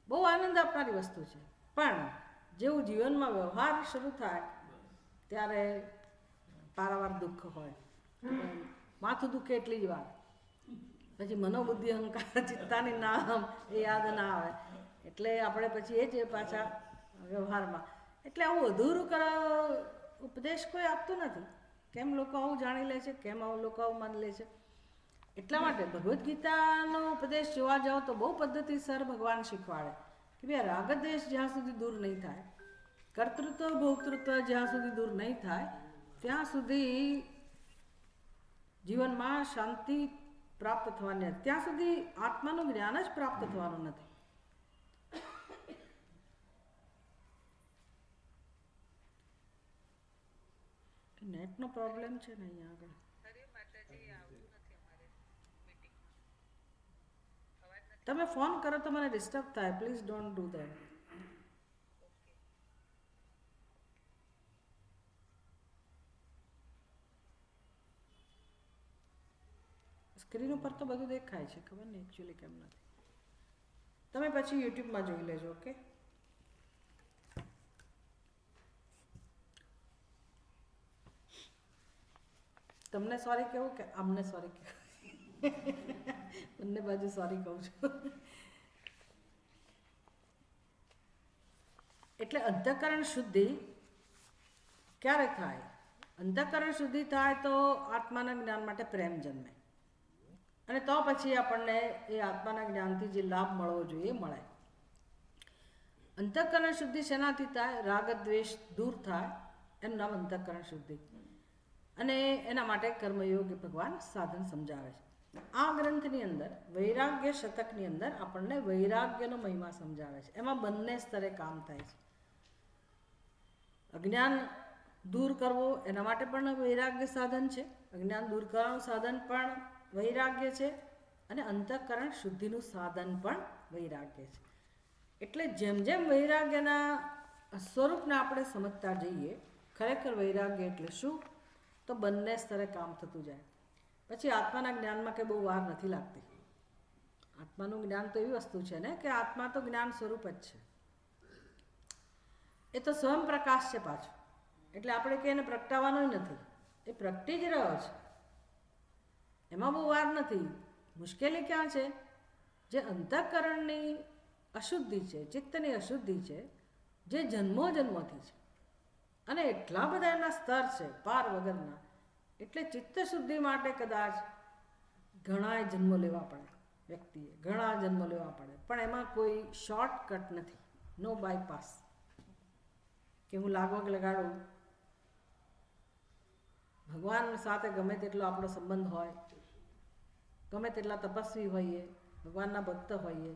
બહુ આનંદ આપનારી વસ્તુ છે. પણ જેવું જીવનમાં વ્યવહાર શરૂ થાય ત્યારે પારાવાર દુઃખ હોય, માથું દુખે એટલી જ વાર, પછી મનોબુદ્ધિ અહંકાર ચિત્તાની નામ એ યાદ ના આવે, એટલે આપણે પછી એ જ પાછા વ્યવહારમાં. એટલે આવું અધૂરું ઉપદેશ કોઈ આપતું નથી. કેમ લોકો આવું જાણી લે છે, કેમ આવું લોકો આવું માની લે છે? એટલા માટે ભગવદ્ ગીતાનો ઉપદેશ જોવા જાઓ તો બહુ પદ્ધતિસર ભગવાન શીખવાડે કે ભાઈ રાગદ્વેષ જ્યાં સુધી દૂર નહીં થાય, કર્તૃત્વ ભોક્તૃત્વ જ્યાં સુધી દૂર નહીં થાય, ત્યાં સુધી જીવનમાં શાંતિ પ્રાપ્ત થવાની નથી, ત્યાં સુધી આત્માનું જ્ઞાન જ પ્રાપ્ત થવાનું નથી. નેટનો પ્રોબ્લેમ છે ને અહીંયા આગળ. તમે ફોન કરો તો મને ડિસ્ટર્બ થાય, please don't do that. Screen ઉપર તો બધું દેખાય છે, ખબર નહીં એકચ્યુઅલી કેમ નથી. તમે પછી યુટ્યુબમાં જોઈ લેજો. ઓકે, તમને સોરી કહેવું કે અમને સોરી કહેવું? બંને બાજુ સોરી કહું છું. એટલે અંતઃકરણ શુદ્ધિ ક્યારે થાય? અંતઃકરણ શુદ્ધિ થાય તો આત્માના જ્ઞાન માટે પ્રેમ જન્મે, અને તો પછી આપણને એ આત્માના જ્ઞાનથી જે લાભ મળવો જોઈએ મળે. અંતઃકરણ શુદ્ધિ શેનાથી થાય? રાગ દ્વેષ દૂર થાય, એનું નામ અંતઃકરણ શુદ્ધિ. અને એના માટે કર્મયોગ ભગવાન સાધન સમજાવે છે. આ ગ્રંથની અંદર વૈરાગ્ય શતકની અંદર આપણને વૈરાગ્યનો મહિમા સમજાવે છે. એમાં બંને સ્તરે કામ થાય છે. અજ્ઞાન દૂર કરવો એના માટે પણ વૈરાગ્ય સાધન છે, અજ્ઞાન દૂર કરવાનું સાધન પણ વૈરાગ્ય છે, અને અંતઃકરણ શુદ્ધિનું સાધન પણ વૈરાગ્ય છે. એટલે જેમ જેમ વૈરાગ્યના સ્વરૂપને આપણે સમજતા જઈએ, ખરેખર વૈરાગ્ય એટલે શું, તો બંને સ્તરે કામ થતું જાય. પછી આત્માના જ્ઞાનમાં કંઈ બહુ વાર નથી લાગતી. આત્માનું જ્ઞાન તો એવી વસ્તુ છે ને કે આત્મા તો જ્ઞાન સ્વરૂપ જ છે, એ તો સ્વયં પ્રકાશ છે પાછો. એટલે આપણે કંઈ એને પ્રગટાવવાનો નથી, એ પ્રગટી જ રહ્યો છે, એમાં બહુ વાર નથી. મુશ્કેલી ક્યાં છે? જે અંતઃકરણની અશુદ્ધિ છે, ચિત્તની અશુદ્ધિ છે, જે જન્મો જન્મોથી છે, અને એટલા બધા એના સ્તર છે પાર વગરના. એટલે ચિત્ત શુદ્ધિ માટે કદાચ ઘણા જન્મો લેવા પડે, વ્યક્તિએ ઘણા જન્મો લેવા પડે, પણ એમાં કોઈ શોર્ટકટ નથી, નો બાયપાસ કે હું લાગવગ લગાડું. ભગવાન સાથે ગમે તેટલો આપણો સંબંધ હોય, ગમે તેટલા તપસ્વી હોઈએ, ભગવાનના ભક્ત હોઈએ,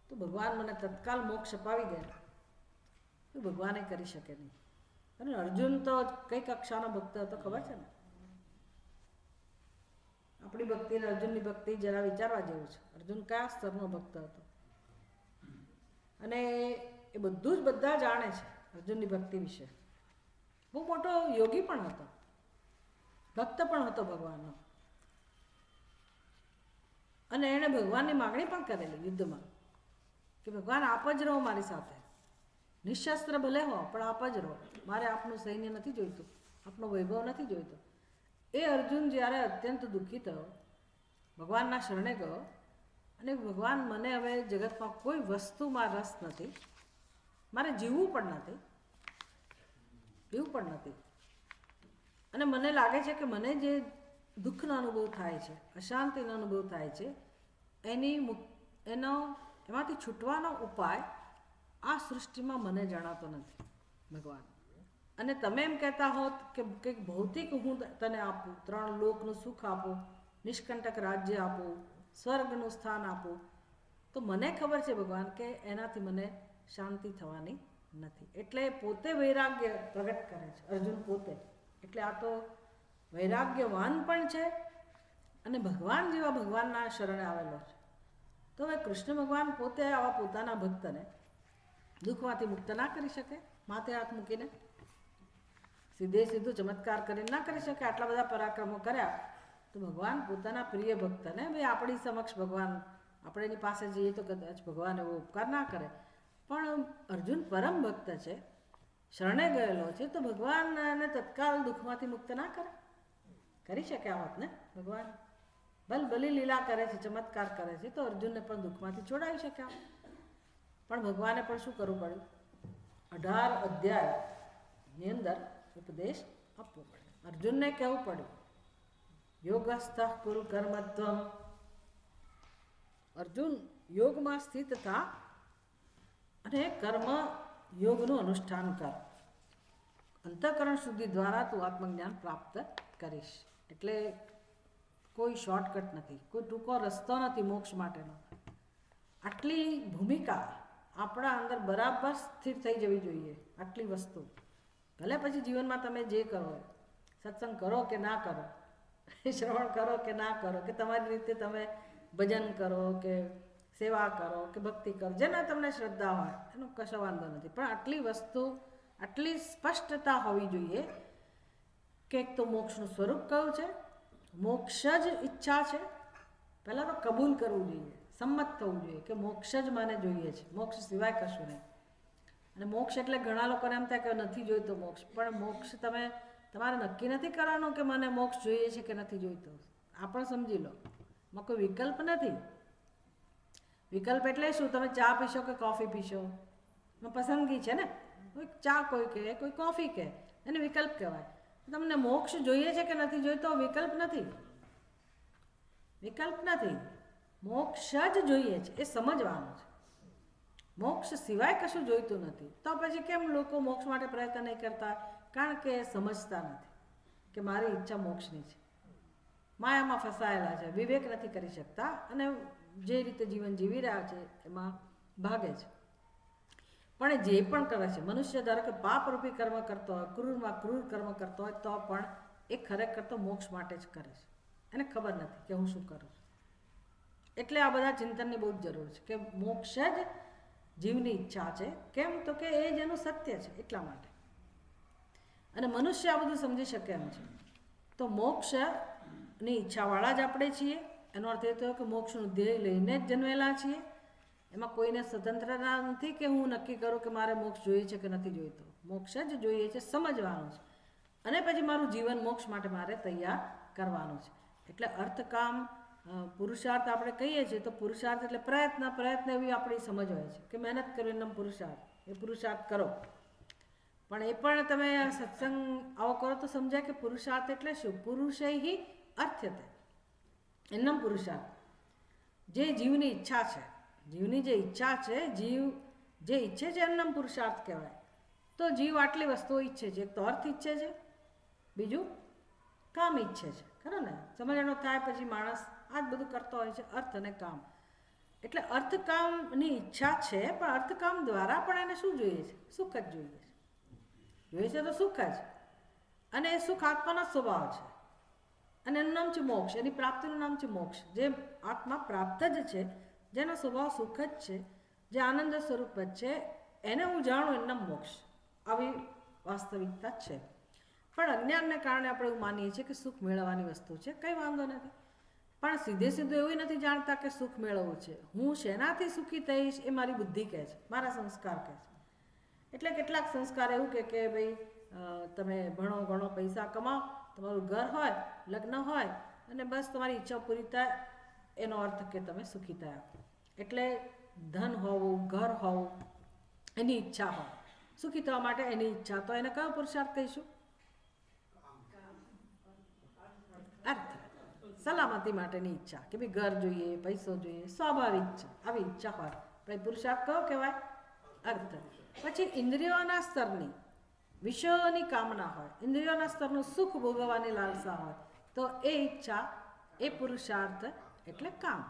તો ભગવાન મને તત્કાલ મોક્ષ અપાવી દે તો ભગવાને કરી શકે નહીં. અને અર્જુન તો કઈ કક્ષાનો ભક્ત હતો ખબર છે ને? આપણી ભક્તિ અને અર્જુનની ભક્તિ જરા વિચારવા જેવું છે. અર્જુન કયા સ્તરનો ભક્ત હતો, અને એ બધું જ બધા જાણે છે અર્જુનની ભક્તિ વિશે. બહુ મોટો યોગી પણ હતો, ભક્ત પણ હતો ભગવાનનો, અને એણે ભગવાનની માગણી પણ કરેલી યુદ્ધમાં કે ભગવાન આપ જ રહો મારી સાથે, નિશસ્ત્ર ભલે હો પણ આપ જ રહો, મારે આપનું સૈન્ય નથી જોઈતું, આપનો વૈભવ નથી જોઈતો. એ અર્જુન જ્યારે અત્યંત દુઃખી થયો, ભગવાનના શરણે ગયો, અને ભગવાન મને હવે જગતમાં કોઈ વસ્તુમાં રસ નથી, મારે જીવવું પણ નથી, અને મને લાગે છે કે મને જે દુઃખનો અનુભવ થાય છે, અશાંતિનો અનુભવ થાય છે, એમાંથી છૂટવાનો ઉપાય આ સૃષ્ટિમાં મને જણાતો નથી ભગવાન. અને તમે એમ કહેતા હોત કે કંઈક ભૌતિક હું તને આપું, 3 લોકનું સુખ આપું, નિષ્કંટક રાજ્ય આપું, સ્વર્ગનું સ્થાન આપું, તો મને ખબર છે ભગવાન કે એનાથી મને શાંતિ થવાની નથી. એટલે પોતે વૈરાગ્ય પ્રગટ કરે છે અર્જુન પોતે. એટલે આ તો વૈરાગ્યવાન પણ છે, અને ભગવાન જેવા ભગવાનના શરણે આવેલો છે. તો હવે કૃષ્ણ ભગવાન પોતે આવા પોતાના ભક્તને દુઃખમાંથી મુક્ત ના કરી શકે માથે હાથ મૂકીને? સીધે સીધું ચમત્કાર કરીને ના કરી શકે. આટલા બધા પરાક્રમો કર્યા તો ભગવાન પોતાના પ્રિય ભક્તને, ભાઈ આપણી સમક્ષ ભગવાન, આપણે એની પાસે જઈએ તો કદાચ ભગવાન એવો ઉપકાર ના કરે, પણ અર્જુન પરમ ભક્ત છે, શરણે ગયેલો છે, તો ભગવાન એને તત્કાલ દુઃખમાંથી મુક્ત ના કરે? કરી શકે આ વાતને ભગવાન? ભલી લીલા કરે છે, ચમત્કાર કરે છે, તો અર્જુનને પણ દુઃખમાંથી છોડાવી શકે. પણ ભગવાને પણ શું કરવું પડ્યું? 18 અધ્યાયની અંદર ઉપદેશ આપવો પડે. અર્જુનને કહેવું પડ્યું યોગસ્થ કુરુ કર્મત્વમ. અર્જુન યોગમાં સ્થિત થા અને કર્મ યોગનું અનુષ્ઠાન કર. અંતઃકરણ શુદ્ધિ દ્વારા તું આત્મજ્ઞાન પ્રાપ્ત કરીશ. એટલે કોઈ શોર્ટકટ નથી, કોઈ ટૂંકો રસ્તો નથી મોક્ષ માટેનો. આટલી ભૂમિકા આપણા અંદર બરાબર સ્થિર થઈ જવી જોઈએ. આટલી વસ્તુ ભલે પછી જીવનમાં તમે જે કરો, સત્સંગ કરો કે ના કરો, શ્રવણ કરો કે ના કરો, કે તમારી રીતે તમે ભજન કરો કે સેવા કરો કે ભક્તિ કરો, જેના તમને શ્રદ્ધા હોય એનો કશો વાંધો નથી, પણ આટલી વસ્તુ, આટલી સ્પષ્ટતા હોવી જોઈએ કે એક તો મોક્ષનું સ્વરૂપ કયું છે, મોક્ષ જ ઈચ્છા છે. પહેલાં તો કબૂલ કરવું જોઈએ, સંમત થવું જોઈએ કે મોક્ષ જ મને જોઈએ છે, મોક્ષ સિવાય કશું નહીં. અને મોક્ષ એટલે ઘણા લોકોને એમ થાય કે નથી જોઈતો મોક્ષ, પણ મોક્ષ તમારે નક્કી નથી કરવાનું કે મને મોક્ષ જોઈએ છે કે નથી જોઈતો. આ પણ સમજી લો, એમાં કોઈ વિકલ્પ નથી. વિકલ્પ એટલે શું? તમે ચા પીશો કે કોફી પીશો, એમાં પસંદગી છે ને. કોઈ ચા કોઈ કહે, કોઈ કોફી કહે, એને વિકલ્પ કહેવાય. તમને મોક્ષ જોઈએ છે કે નથી જોઈતો? વિકલ્પ નથી, વિકલ્પ નથી. મોક્ષ જ જોઈએ છે, એ સમજવાનું છે. મોક્ષ સિવાય કશું જોઈતું નથી. તો પછી કેમ લોકો મોક્ષ માટે પ્રયત્ન નહીં કરતા? કારણ કે સમજતા નથી કે મારી ઈચ્છા મોક્ષની છે. માયામાં ફસાયેલા છે, વિવેક નથી કરી શકતા, અને જે રીતે જીવન જીવી રહ્યા છે એમાં ભાગે છે. પણ જે પણ કરે છે મનુષ્ય, ધારો કે પાપરૂપી કર્મ કરતો હોય, ક્રૂરમાં ક્રૂર કર્મ કરતો હોય, તો પણ એ ખરેખર તો મોક્ષ માટે જ કરે છે. એને ખબર નથી કે હું શું કરું છું. એટલે આ બધા ચિંતનની બહુ જ જરૂર છે કે મોક્ષ જ જીવની ઈચ્છા છે. કેમ? તો કે એ જ એનું સત્ય છે, એટલા માટે. અને મનુષ્ય આ બધું સમજી શકે એમ છે. તો મોક્ષની ઈચ્છાવાળા જ આપણે છીએ. એનો અર્થ એ થયો કે મોક્ષનું ધ્યેય લઈને જ જન્મેલા છીએ. એમાં કોઈને સ્વતંત્રતા નથી કે હું નક્કી કરું કે મારે મોક્ષ જોઈએ છે કે નથી જોઈતો. મોક્ષ જ જોઈએ છે, સમજવાનું છે, અને પછી મારું જીવન મોક્ષ માટે મારે તૈયાર કરવાનું છે. એટલે અર્થકામ પુરુષાર્થ આપણે કહીએ છીએ તો પુરુષાર્થ એટલે પ્રયત્ન એવી આપણી સમજ હોય છે કે મહેનત કરો એનો પુરુષાર્થ, એ પુરુષાર્થ કરો. પણ એ પણ તમે સત્સંગ આવો કરો તો સમજાય કે પુરુષાર્થ એટલે શું? પુરુષૈ અર્થ્યતે, એનો પુરુષાર્થ જે જીવની ઈચ્છા છે, જીવની જે ઈચ્છા છે, જીવ જે ઈચ્છે છે એનું નામ પુરુષાર્થ કહેવાય. તો જીવ આટલી વસ્તુઓ ઈચ્છે છે. એક તો અર્થ ઈચ્છે છે, બીજું કામ ઈચ્છે છે, ખરો ને? સમજણો થાય પછી માણસ આ જ બધું કરતો હોય છે, અર્થ અને કામ. એટલે અર્થકામની ઈચ્છા છે, પણ અર્થકામ દ્વારા પણ એને શું જોઈએ છે? સુખ જ જોઈએ છે. જોઈએ છે તો સુખ જ, અને એ સુખ આત્માનો સ્વભાવ છે, અને એનું નામ છે મોક્ષ. એની પ્રાપ્તિનું નામ છે મોક્ષ. જે આત્મા પ્રાપ્ત જ છે, જેનો સ્વભાવ સુખ જ છે, જે આનંદ સ્વરૂપ જ છે, એને હું જાણું, એનું નામ મોક્ષ. આવી વાસ્તવિકતા છે. પણ અજ્ઞાનને કારણે આપણે એવું માનીએ છીએ કે સુખ મેળવવાની વસ્તુ છે, કંઈ વાંધો નથી. પણ સીધું એવું નથી જાણતા કે સુખ મેળવવું છે. હું શેનાથી સુખી થઈશ એ મારી બુદ્ધિ કહે છે, મારા સંસ્કાર કહે છે. એટલે કેટલાક સંસ્કાર એવું કે ભાઈ તમે ભણો, ઘણો પૈસા કમાઓ, તમારું ઘર હોય, લગ્ન હોય, અને બસ તમારી ઈચ્છા પૂરી થાય, એનો અર્થ કે તમે સુખી થયા. એટલે ધન હોવું, ઘર હોવું, એની ઈચ્છા હોય, સુખી થવા માટે એની ઈચ્છા, તો એને કયો પુરુષાર્થ કહીશું? અર્થ, સલામતી માટેની ઈચ્છા કે ભાઈ ઘર જોઈએ, પૈસો જોઈએ, સ્વાભાવિક છે. આવી ઈચ્છા હોય, પણ પુરુષાર્થ કયો કહેવાય? અર્થ. પછી ઇન્દ્રિયોના સ્તરની, વિષયોની કામના હોય, ઇન્દ્રિયોના સ્તરનું સુખ ભોગવવાની લાલસા હોય, તો એ ઈચ્છા, એ પુરુષાર્થ એટલે કામ.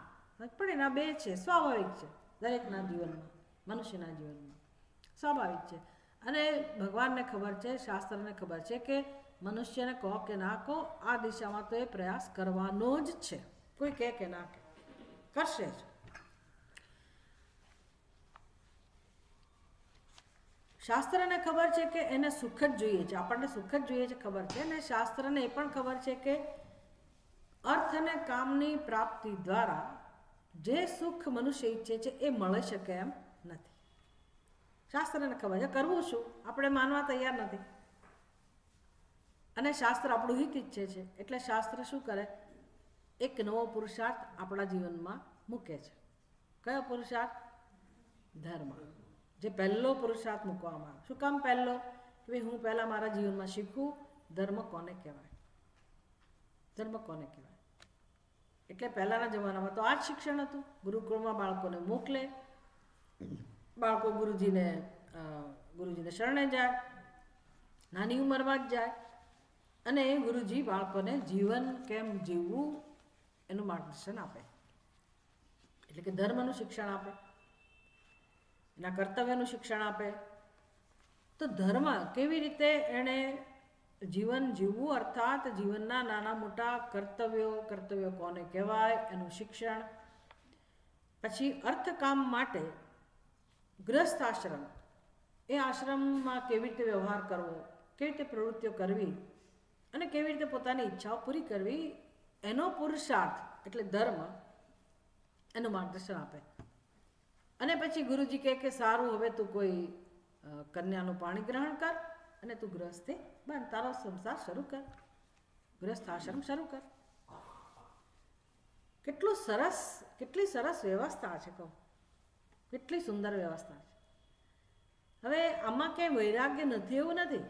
પણ એના બે છે, સ્વાભાવિક છે દરેકના જીવનમાં, મનુષ્યના જીવનમાં સ્વાભાવિક છે. અને ભગવાનને ખબર છે, શાસ્ત્રને ખબર છે કે મનુષ્યને કહો કે ના કહો, આ દિશામાં તો એ પ્રયાસ કરવાનો જ છે. કોઈ કહે કે ના કહે, કરશે જ. શાસ્ત્રને ખબર છે કે એને સુખ જ જોઈએ છે, આપણને સુખ જ જોઈએ છે ખબર છે, અને શાસ્ત્રને એ પણ ખબર છે કે અર્થ અને કામની પ્રાપ્તિ દ્વારા જે સુખ મનુષ્ય ઈચ્છે છે એ મળી શકે એમ નથી. શાસ્ત્રને ખબર છે, કરવું શું આપણે માનવા તૈયાર નથી, અને શાસ્ત્ર આપણું હિત ઈચ્છે છે, એટલે શાસ્ત્ર શું કરે, એક નવો પુરુષાર્થ આપણા જીવનમાં મૂકે છે. કયો પુરુષાર્થ? ધર્મ. જે પહેલો પુરુષાર્થ મૂકવામાં આવે. શું કામ પહેલો? કે ભાઈ હું પહેલાં મારા જીવનમાં શીખું ધર્મ કોને કહેવાય, ધર્મ કોને કહેવાય. એટલે પહેલાંના જમાનામાં તો આ જ શિક્ષણ હતું. ગુરુકુળમાં બાળકોને મોકલે, બાળકો ગુરુજીને શરણે જાય, નાની ઉંમરમાં જ જાય, અને એ ગુરુજી બાળકોને જીવન કેમ જીવવું એનું માર્ગદર્શન આપે, એટલે કે ધર્મનું શિક્ષણ આપે, એના કર્તવ્યનું શિક્ષણ આપે. તો ધર્મ કેવી રીતે એણે જીવન જીવવું, અર્થાત જીવનના નાના મોટા કર્તવ્યો કોને કહેવાય એનું શિક્ષણ. પછી અર્થકામ માટે ગૃહસ્થ આશ્રમ, એ આશ્રમમાં કેવી રીતે વ્યવહાર કરવો, કેવી રીતે પ્રવૃત્તિઓ કરવી, અને કેવી રીતે પોતાની ઈચ્છાઓ પૂરી કરવી, એનો પુરુષાર્થ એટલે ધર્મ એનું માર્ગદર્શન આપે. અને પછી ગુરુજી કહે કે સારું, હવે તું કોઈ કન્યાનું પાણી ગ્રહણ કર અને તું ગૃહસ્થી બંધ, તારો સંસાર શરૂ કર, ગૃહસ્થ આશ્રમ શરૂ કર. કેટલી સરસ વ્યવસ્થા છે, કહું કેટલી સુંદર વ્યવસ્થા છે. હવે આમાં ક્યાંય વૈરાગ્ય નથી એવું નથી,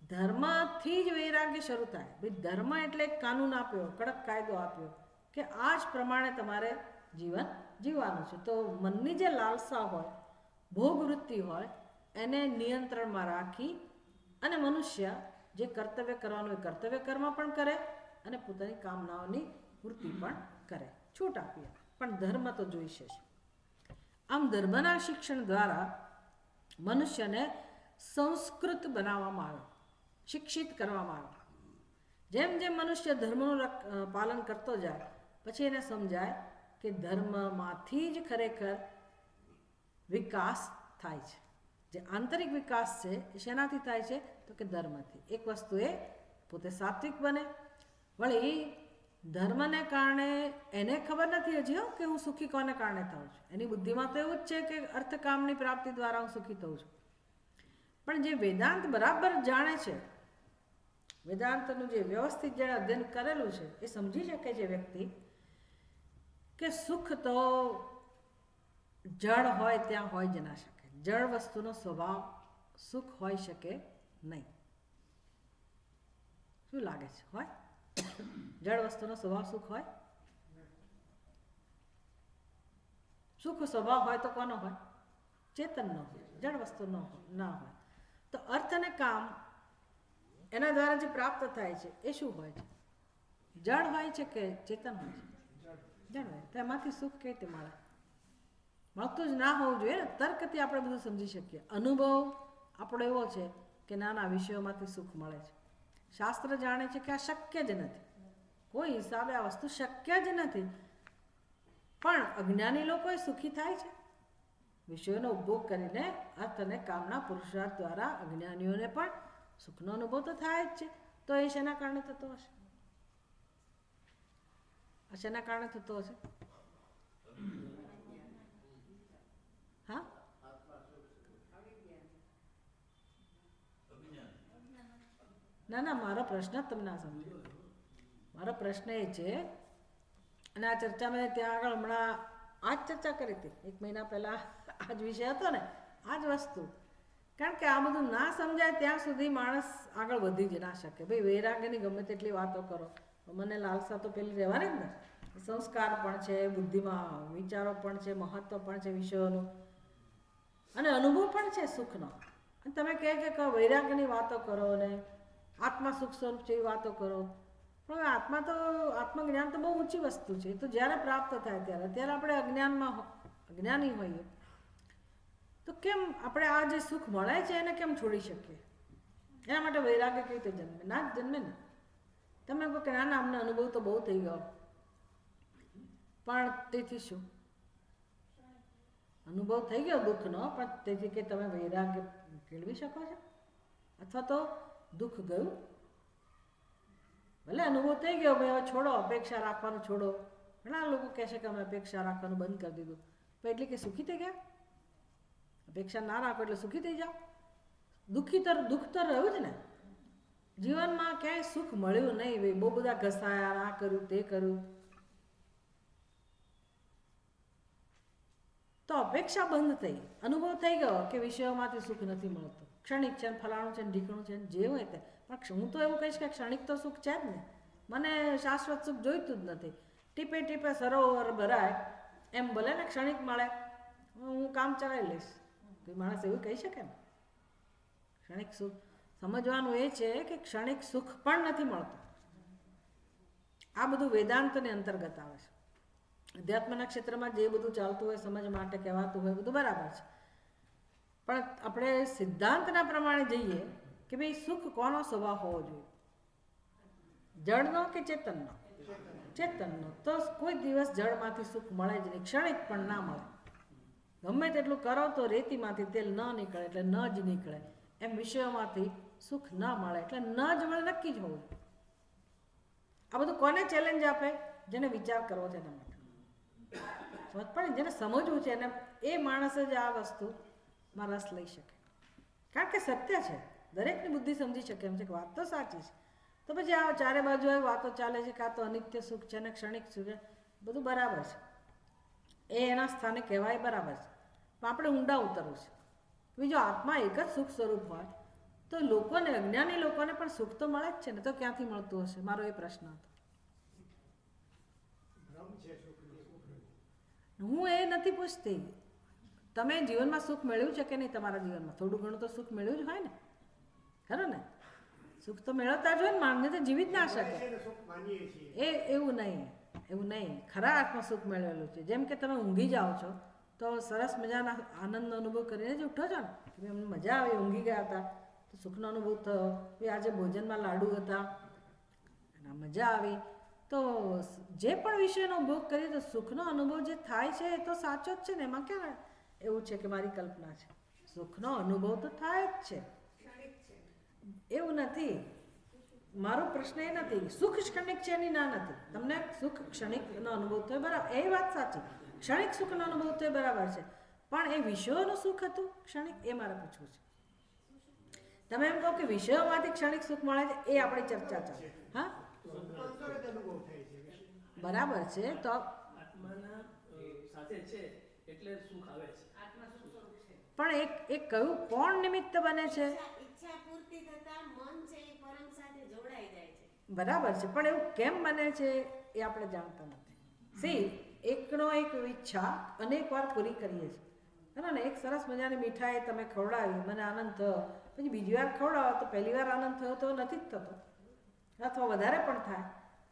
ધર્મથી જ વૈરાગ્ય શરૂ થાય. ભાઈ ધર્મ એટલે એક કાનૂન આપ્યો, કડક કાયદો આપ્યો કે આ જ પ્રમાણે તમારે જીવન જીવવાનું છે. તો મનની જે લાલસા હોય, ભોગવૃત્તિ હોય, એને નિયંત્રણમાં રાખી અને મનુષ્ય જે કર્તવ્ય કરવાનું એ કર્તવ્ય કર્મ પણ કરે અને પોતાની કામનાઓની પૂર્તિ પણ કરે. છૂટ આપીએ, પણ ધર્મ તો જોઈશે જ. આમ ધર્મના શિક્ષણ દ્વારા મનુષ્યને સંસ્કૃત બનાવવામાં આવે, શિક્ષિત કરવામાં આવે. જેમ જેમ મનુષ્ય ધર્મનું પાલન કરતો જાય પછી એને સમજાય કે ધર્મમાંથી જ ખરેખર વિકાસ થાય છે. જે આંતરિક વિકાસ છે એ શેનાથી થાય છે? તો કે ધર્મથી. એક વસ્તુ એ પોતે સાત્વિક બને, વળી ધર્મને કારણે એને ખબર નથી હજી કે હું સુખી કોને કારણે થાઉં છું. એની બુદ્ધિમાં તો એવું જ છે કે અર્થકામની પ્રાપ્તિ દ્વારા હું સુખી થઉં છું. પણ જે વેદાંત બરાબર જાણે છે, વેદાંતનું જે વ્યવસ્થિત જેણે અધ્યયન કરેલું છે, એ સમજી શકે છે વ્યક્તિ કે સુખ તો જળ હોય ત્યાં હોય જ ના શકે. જળ વસ્તુનો સ્વભાવ સુખ હોઈ શકે નહીં. શું લાગે છે? હોય? જળ વસ્તુનો સ્વભાવ સુખ હોય? સુખ સ્વભાવ હોય તો કોનો હોય? ચેતનનો હોય, જળ વસ્તુનો ના હોય. તો અર્થ અને કામ એના દ્વારા જે પ્રાપ્ત થાય છે એ શું હોય છે? જળ હોય છે કે ચેતન હોય છે? જળ હોય. તો એમાંથી સુખ કઈ રીતે મળે? મળતું જ ના હોવું જોઈએ. તર્કથી આપણે બધું સમજી શકીએ. અનુભવ આપણો એવો છે કે નાના વિષયોમાંથી સુખ મળે છે. શાસ્ત્ર જાણે છે કે આ શક્ય જ નથી, કોઈ હિસાબે આ વસ્તુ શક્ય જ નથી. પણ અજ્ઞાની લોકો સુખી થાય છે. વિષયોનો ઉપભોગ કરીને અર્થ અને કામના પુરુષાર્થ દ્વારા અજ્ઞાનીઓને પણ સુખનો અનુભવ તો થાય જ છે. તો એ શેના કારણે થતો હશે? શેના કારણે થતો હશે? હા, ના, મારો પ્રશ્ન જ તમને ના સમજો. મારો પ્રશ્ન એ છે, અને આ ચર્ચા મેં ત્યાં આગળ હમણાં આ જ ચર્ચા કરી હતી 1 મહિના પહેલાં. આ જ વિષય હતો ને, આ જ વસ્તુ. કારણ કે આ બધું ના સમજાય ત્યાં સુધી માણસ આગળ વધી જ ના શકે. ભાઈ વૈરાગ્યની ગમે તેટલી વાતો કરો, મને લાલસા તો પેલી રહેવાની જ ને. સંસ્કાર પણ છે, બુદ્ધિમાં વિચારો પણ છે, મહત્વ પણ છે વિષયોનું, અને અનુભવ પણ છે સુખનો. અને તમે કહે કે વૈરાગ્યની વાતો કરો ને આત્મા સુખ સ્વરૂપ જેવી વાતો કરો, પણ આત્મજ્ઞાન તો બહુ ઊંચી વસ્તુ છે. તો જ્યારે પ્રાપ્ત થાય ત્યારે આપણે અજ્ઞાની હોઈએ તો કેમ આપણે આ જે સુખ મળે છે એને કેમ છોડી શકીએ? એના માટે વૈરાગ્ય કેવી રીતે જન્મે? ના જ જન્મે ને. તમે કહો કે ના અમને અનુભવ તો બહુ થઈ ગયો, પણ તેથી શું? અનુભવ થઈ ગયો દુઃખનો, પણ તેથી કે તમે વૈરાગ્ય કેળવી શકો છો? અથવા તો દુઃખ ગયું, ભલે અનુભવ થઈ ગયો, ભાઈ હવે છોડો, અપેક્ષા રાખવાનું છોડો. ઘણા લોકો કહે છે કે અમે અપેક્ષા રાખવાનું બંધ કરી દીધું, પણ એટલે કે સુખી થઈ ગયા? અપેક્ષા ના રાખો એટલે સુખી થઈ જાઓ? દુઃખ તો રહ્યું જ ને. જીવનમાં ક્યાંય સુખ મળ્યું નહીં ભાઈ, બહુ બધા ઘસાયા, આ કર્યું તે કર્યું, તો અપેક્ષા બંધ થઈ, અનુભવ થઈ ગયો કે વિષયોમાંથી સુખ નથી મળતું, ક્ષણિક છે, ફલાણું છે, ઢીકણું છે, જે હોય તે. પણ હું તો એવું કહીશ કે ક્ષણિક તો સુખ છે જ ને. મને શાશ્વત સુખ જોઈતું જ નથી. ટીપે ટીપે સરોવર ભરાય એમ ભલે ને ક્ષણિક મળે, હું કામ ચલાવી લઈશ. કોઈ માણસ એવું કહી શકે ને? ક્ષણિક સુખ સમજવાનું એ છે કે ક્ષણિક સુખ પણ નથી મળતું. આ બધું વેદાંતની અંતર્ગત આવે છે. અધ્યાત્મના ક્ષેત્રમાં જે બધું ચાલતું હોય, સમજ માટે કહેવાતું હોય, બધું બરાબર છે. પણ આપણે સિદ્ધાંતના પ્રમાણે જઈએ કે ભાઈ સુખ કોનો સ્વભાવ હોવો જોઈએ, જળનો કે ચેતનનો? ચેતનનો. તો કોઈ દિવસ જળમાંથી સુખ મળે જ નહીં, ક્ષણિક પણ ના મળે. ગમે તેટલું કરો તો રેતીમાંથી તેલ ન નીકળે એટલે ન જ નીકળે. એમ વિષયોમાંથી સુખ ન મળે એટલે ન જ મળે, નક્કી જ હોવું. આ બધું કોને ચેલેન્જ આપે? જેને વિચાર કરવો છે એના માટે. સમજ પડે? જેને સમજવું છે એને, એ માણસ જ આ વસ્તુમાં રસ લઈ શકે. કારણ કે સત્ય છે, દરેકની બુદ્ધિ સમજી શકે એમ છે કે વાત તો સાચી છે. તો પછી આ ચારે બાજુ વાતો ચાલે છે કે આ તો અનિત્ય સુખ છે ને ક્ષણિક સુખ છે, બધું બરાબર છે, એ એના સ્થાને કહેવાય, બરાબર છે. પણ આપણે ઊંડા ઉતરવું છે. બીજો આત્મા એક જ સુખ સ્વરૂપ હોય તો લોકોને, અજ્ઞાની લોકોને પણ સુખ તો મળે જ છે ને. તો ક્યાંથી મળતું હશે? મારો એ પ્રશ્ન હતો. હું એ નથી પૂછતી, તમે જીવનમાં સુખ મેળવ્યું છે કે નહીં? તમારા જીવનમાં થોડું ઘણું તો સુખ મેળવ્યું જ હોય ને, ખરું ને? સુખ તો મેળવતા જ હોય ને, માણસને તો જીવી જ ના શકે. એવું નહીં, એવું નહીં. ખરા અર્થમાં સુખ મેળવેલું છે. જેમ કે તમે ઊંઘી જાઓ છો તો સરસ મજાના આનંદનો અનુભવ કરીને જ ઉઠો છો ને, કે અમને મજા આવી, ઊંઘી ગયા હતા તો સુખનો અનુભવ થયો. આજે ભોજનમાં લાડુ હતા અને મજા આવી, તો જે પણ વિષયનો ભોગ કરીએ તો સુખનો અનુભવ જે થાય છે એ તો સાચો જ છે ને. એમાં ક્યાં એવું છે કે મારી કલ્પના છે? સુખનો અનુભવ તો થાય જ છે, એવું નથી. મારો પ્રશ્ન એ નથી સુખ ક્ષણિક છે એની ના નથી. તમને સુખ ક્ષણિકનો અનુભવ થયો, બરાબર, એ વાત સાચી. ક્ષણિક સુખનો અનુભવ થયો, બરાબર છે. પણ એ વિષયોનું સુખ હતું ક્ષણિક, એ મારે પૂછવું છે. તમે એમ કહો કે વિષયોમાંથી ક્ષણિક સુખ મળે છે, એ આપણી ચર્ચા ચાલે. હા, બરાબર છે. તો પણ એક કયું કોણ નિમિત્ત બને છે? બરાબર છે, પણ એવું કેમ બને છે એ આપણે જાણતા નથી. એકનો એક ઈચ્છા અનેક વાર પૂરી કરીએ છીએ, બરાબર ને? એક સરસ મજાની મીઠાઈ તમે ખવડાવી, મને આનંદ થયો, પછી બીજી વાર ખવડાવો તો પહેલી વાર આનંદ થયો તો નથી જ થતો, અથવા વધારે પણ થાય,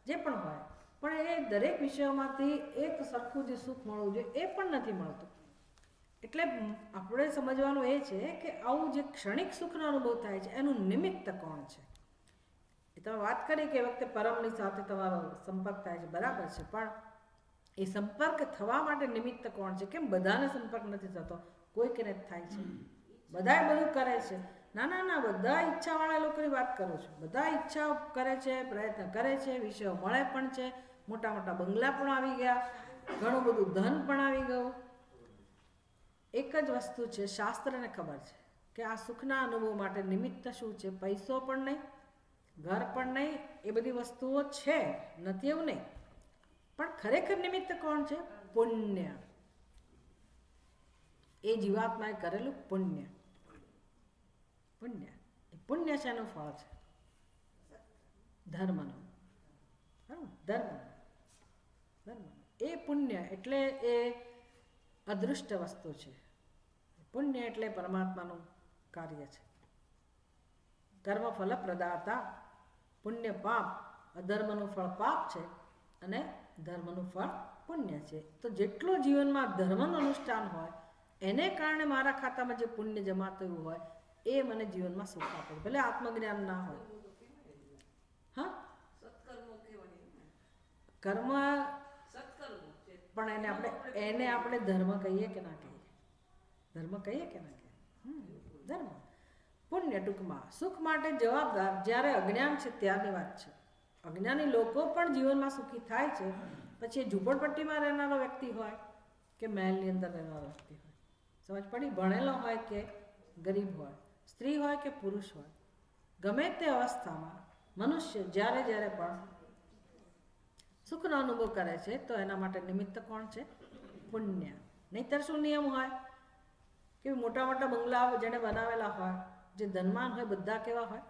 જે પણ હોય. પણ એ દરેક વિષયોમાંથી એક સરખું જે સુખ મળવું જોઈએ એ પણ નથી મળતું. એટલે આપણે સમજવાનું એ છે કે આવું જે ક્ષણિક સુખનો અનુભવ થાય છે એનું નિમિત્ત કોણ છે? એ તમે વાત કરી કે વખતે પરમની સાથે તમારો સંપર્ક થાય છે, બરાબર છે. પણ એ સંપર્ક થવા માટે નિમિત્ત કોણ છે? કેમ બધાને સંપર્ક નથી થતો? કોઈ કે થાય છે, બધા બધું કરે છે. ના, બધા ઈચ્છાવાળા લોકોની વાત કરું છું. બધા ઈચ્છા કરે છે, પ્રયત્ન કરે છે, વિષયો મળે પણ છે, મોટા મોટા બંગલા પણ આવી ગયા, ઘણું બધું ધન પણ આવી ગયું. એક જ વસ્તુ છે, શાસ્ત્રને ખબર છે કે આ સુખના અનુભવ માટે નિમિત્ત શું છે? પૈસો પણ નહીં, ઘર પણ નહીં, એ બધી વસ્તુઓ છે, નથી એવું નહીં. પણ ખરેખર નિમિત્ત કોણ છે? પુણ્ય. એ જીવાત્માએ કરેલું પુણ્ય. પુણ્ય, એ પુણ્ય શેનું ફળ છે? ધર્મનું. ધર્મ. એ પુણ્ય એટલે એ અદૃષ્ટ વસ્તુ છે. પુણ્ય એટલે પરમાત્માનું કાર્ય છે. કર્મ ફલ પ્રદાતા. પુણ્ય પાપ, અધર્મનું ફળ પાપ છે અને ધર્મનું ફળ પુણ્ય છે. તો જેટલું જીવનમાં ધર્મનું અનુષ્ઠાન હોય એને કારણે મારા ખાતામાં જે પુણ્ય જમા થયું હોય એ મને જીવનમાં સુખ આપે, ભલે આત્મજ્ઞાન ના હોય. હા, કર્મ, પણ એને આપણે ધર્મ કહીએ કે ના કહીએ? ધર્મ કહીએ કે ના કહીએ? ધર્મ. પુણ્ય ટૂંકમાં સુખ માટે જવાબદાર જ્યારે અજ્ઞાન છે ત્યારની વાત છે. અજ્ઞાની લોકો પણ જીવનમાં સુખી થાય છે, પછી એ ઝૂંપડપટ્ટીમાં રહેનારો વ્યક્તિ હોય કે મહેલની અંદર રહેનારો વ્યક્તિ હોય, સમજ પડી? ભણેલો હોય કે ગરીબ હોય, સ્ત્રી હોય કે પુરુષ હોય, ગમે તે અવસ્થામાં મનુષ્ય જ્યારે જ્યારે પણ સુખનો અનુભવ કરે છે તો એના માટે નિમિત્ત કોણ છે? પુણ્ય. નહીંતર શું નિયમ હોય કે મોટા મોટા બંગલાઓ જેને બનાવેલા હોય, જે ધનવાન હોય, બધા કેવા હોય?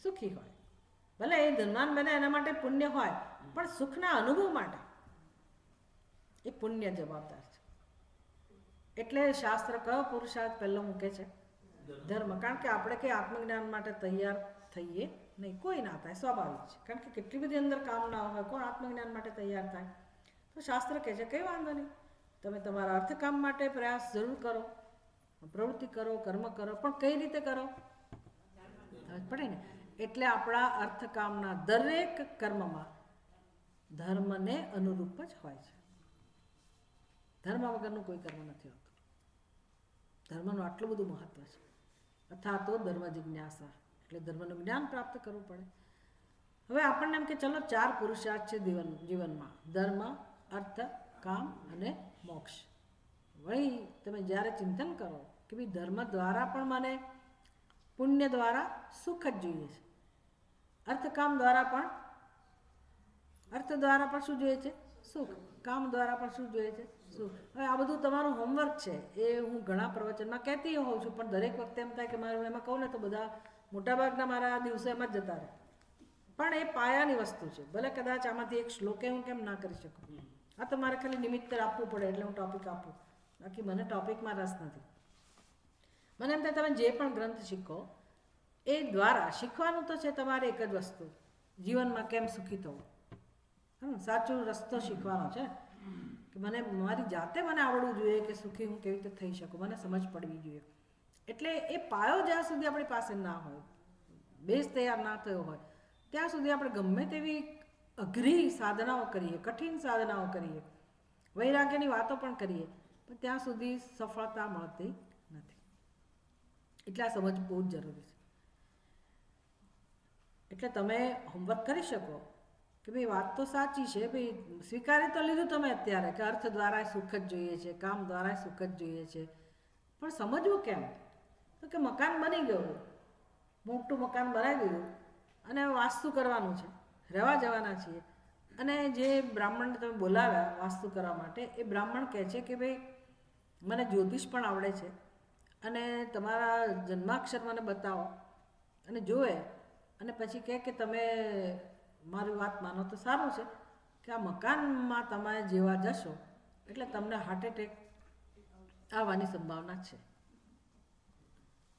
સુખી હોય. ભલે એ ધનવાન બને એના માટે પુણ્ય હોય, પણ સુખના અનુભવ માટે એ પુણ્ય જવાબદાર છે. એટલે શાસ્ત્ર કયો પુરુષાર્થ પહેલો મૂકે છે? ધર્મ. કારણ કે આપણે કંઈ આત્મજ્ઞાન માટે તૈયાર થઈએ નહીં, કોઈ ના થાય, સ્વાભાવિક છે. કારણ કે કેટલી બધી અંદર કામનાઓ હોય, કોણ આત્મજ્ઞાન માટે તૈયાર થાય? તો શાસ્ત્ર કહે છે કંઈ વાંધો નહીં, તમે તમારા અર્થકામ માટે પ્રયાસ જરૂર કરો, પ્રવૃત્તિ કરો, કર્મ કરો, પણ કઈ રીતે કરો? પડે ને. એટલે આપણા અર્થકામના દરેક કર્મમાં ધર્મને અનુરૂપ જ હોય છે. ધર્મ વગરનું કોઈ કર્મ નથી હોતું. ધર્મનું આટલું બધું મહત્વ છે. અથવા તો ધર્મ જિજ્ઞાસા, એટલે ધર્મનું જ્ઞાન પ્રાપ્ત કરવું પડે. હવે આપણને એમ કે ચલો 4 પુરુષાર્થ છે જીવનમાં: ધર્મ, અર્થ, કામ અને મોક્ષ. વળી તમે જ્યારે ચિંતન કરો કે ભાઈ ધર્મ દ્વારા પણ મને પુણ્ય દ્વારા સુખ જ જોઈએ છે, અર્થકામ દ્વારા પણ શું જોઈએ છે? સુખ. કામ દ્વારા પણ શું જોઈએ છે? સુખ. હવે આ બધું તમારું હોમવર્ક છે, એ હું ઘણા પ્રવચનમાં કહેતી હોઉં છું, પણ દરેક વખતે એમ થાય કે મારું એમાં કહું ને તો બધા મોટાભાગના મારા દિવસો એમાં જ જતા રહે. પણ એ પાયાની વસ્તુ છે. ભલે કદાચ આમાંથી એક શ્લોકે હું કેમ ના કરી શકું, આ તો મારે ખાલી નિમિત્ત આપવું પડે એટલે હું ટોપિક આપું, બાકી મને ટોપિકમાં રસ નથી. મને એમ થાય તમે જે પણ ગ્રંથ શીખો એ દ્વારા શીખવાનું તો છે તમારે એક જ વસ્તુ, જીવનમાં કેમ સુખી થવું. સાચો રસ્તો શીખવાનો છે કે મને મારી જાતે મને આવડવું જોઈએ કે સુખી હું કેવી રીતે થઈ શકું, મને સમજ પડવી જોઈએ. એટલે એ પાયો જ્યાં સુધી આપણી પાસે ના હોય, બેઝ તૈયાર ના થયો હોય, ત્યાં સુધી આપણે ગમે તેવી અઘરી સાધનાઓ કરીએ, કઠિન સાધનાઓ કરીએ, વૈરાગ્યની વાતો પણ કરીએ, પણ ત્યાં સુધી સફળતા મળતી નથી. એટલે આ સમજ બહુ જ જરૂરી છે. એટલે તમે હોમવર્ક કરી શકો કે ભાઈ વાત તો સાચી છે, ભાઈ સ્વીકારી તો લીધું તમે અત્યારે કે અર્થ દ્વારા સુખ જ જોઈએ છે, કામ દ્વારા સુખ જ જોઈએ છે, પણ સમજવું કેમ? તો કે મકાન બની ગયું, મોટું મકાન બનાવી દીધું અને વાસ્તુ કરવાનું છે, રહેવા જવાના છીએ, અને જે બ્રાહ્મણને તમે બોલાવ્યા વાસ્તુ કરવા માટે, એ બ્રાહ્મણ કહે છે કે ભાઈ મને જ્યોતિષ પણ આવડે છે અને તમારા જન્માક્ષર મને બતાવો, અને જોવે અને પછી કહે કે તમે મારી વાત માનો તો સારું છે કે આ મકાનમાં તમે જેવા જશો એટલે તમને હાર્ટ એટેક આવવાની સંભાવના છે.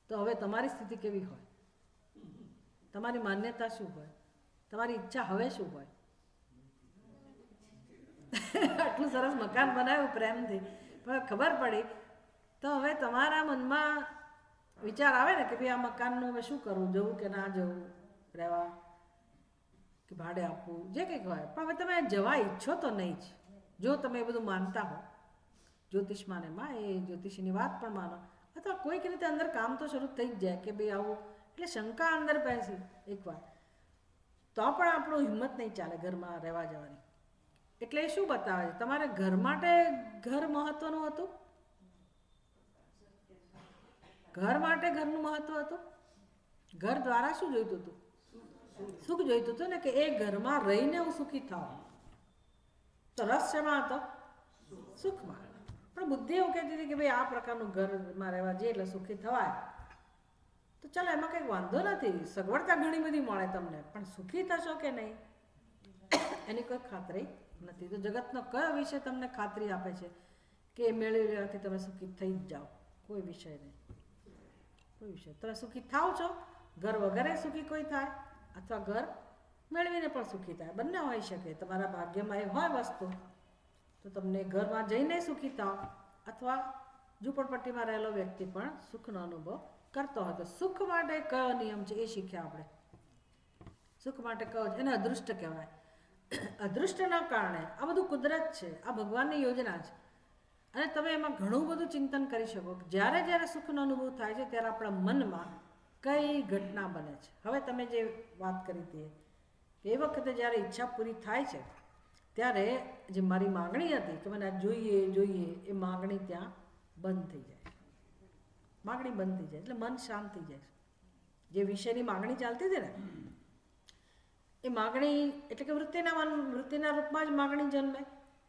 તો હવે તમારી સ્થિતિ કેવી હોય? તમારી માન્યતા શું હોય? તમારી ઈચ્છા હવે શું હોય? આટલું સરસ મકાન બનાવ્યું પ્રેમથી, પણ ખબર પડી તો હવે તમારા મનમાં વિચાર આવે ને કે ભાઈ આ મકાનનું હવે શું કરવું, જવું કે ના જવું, રહેવા કે ભાડે આપવું, જે કંઈક હોય. પણ હવે તમે જવા ઈચ્છો તો નહીં જ, જો તમે એ બધું માનતા હો, જ્યોતિષ માને માં એ જ્યોતિષીની વાત પણ માનો, અથવા કોઈક રીતે અંદર કામ તો શરૂ થઈ જ જાય કે ભાઈ આવું, એટલે શંકા અંદર બેસી એકવાર તો પણ આપણું હિંમત નહીં ચાલે ઘરમાં રહેવા જવાની. એટલે એ શું બતાવે છે? તમારે ઘર માટે ઘર મહત્વનું હતું, ઘર માટે ઘરનું મહત્વ હતું, ઘર દ્વારા શું જોઈતું હતું? સુખ જોઈતું હતું ને, કે એ ઘરમાં રહીને હું સુખી થાઉં. તો રસ શેમાં હતો? સુખમાં. પણ બુદ્ધિ એવું કહેતી હતી કે ભાઈ આ પ્રકારનું ઘરમાં રહેવા જઈએ એટલે સુખી થવાય, તો ચાલો એમાં કંઈક વાંધો નથી, સગવડતા ઘણી બધી મળે તમને, પણ સુખી થશો કે નહીં એની કોઈ ખાતરી નથી. તો જગતનો કયો વિષય તમને ખાતરી આપે છે કે એ મેળવી લેવાથી તમે સુખી થઈ જ જાઓ? કોઈ વિષય નહીં, કોઈ વિષય. તમે સુખી થાવ છો, ઘર વગરે સુખી કોઈ થાય, અથવા ઘર મેળવીને પણ સુખી થાય, બંને હોઈ શકે. તમારા ભાગ્યમાં એ હોય વસ્તુ તો તમને ઘરમાં જઈને સુખી થાવ, અથવા ઝૂંપડપટ્ટીમાં રહેલો વ્યક્તિ પણ સુખનો અનુભવ કરતો હોય. તો સુખ માટે કયો નિયમ છે એ શીખ્યા આપણે. સુખ માટે કયો છે? એને અદૃષ્ટ કહેવાય. અદૃષ્ટના કારણે આ બધું કુદરત છે, આ ભગવાનની યોજના છે, અને તમે એમાં વિષયમાં ઘણું બધું ચિંતન કરી શકો. જ્યારે જ્યારે સુખનો અનુભવ થાય છે ત્યારે આપણા મનમાં કઈ ઘટના બને છે. હવે તમે જે વાત કરી હતી કે એ વખતે જ્યારે ઈચ્છા પૂરી થાય છે ત્યારે જે મારી માગણી હતી કે મને આ જોઈએ જોઈએ, એ માગણી ત્યાં બંધ થઈ જાય. માગણી બંધ થઈ જાય એટલે મન શાંત થઈ જાય. જે વિષયની માગણી ચાલતી હતી ને એ માગણી એટલે કે વૃત્તિના રૂપમાં જ માગણી જન્મે,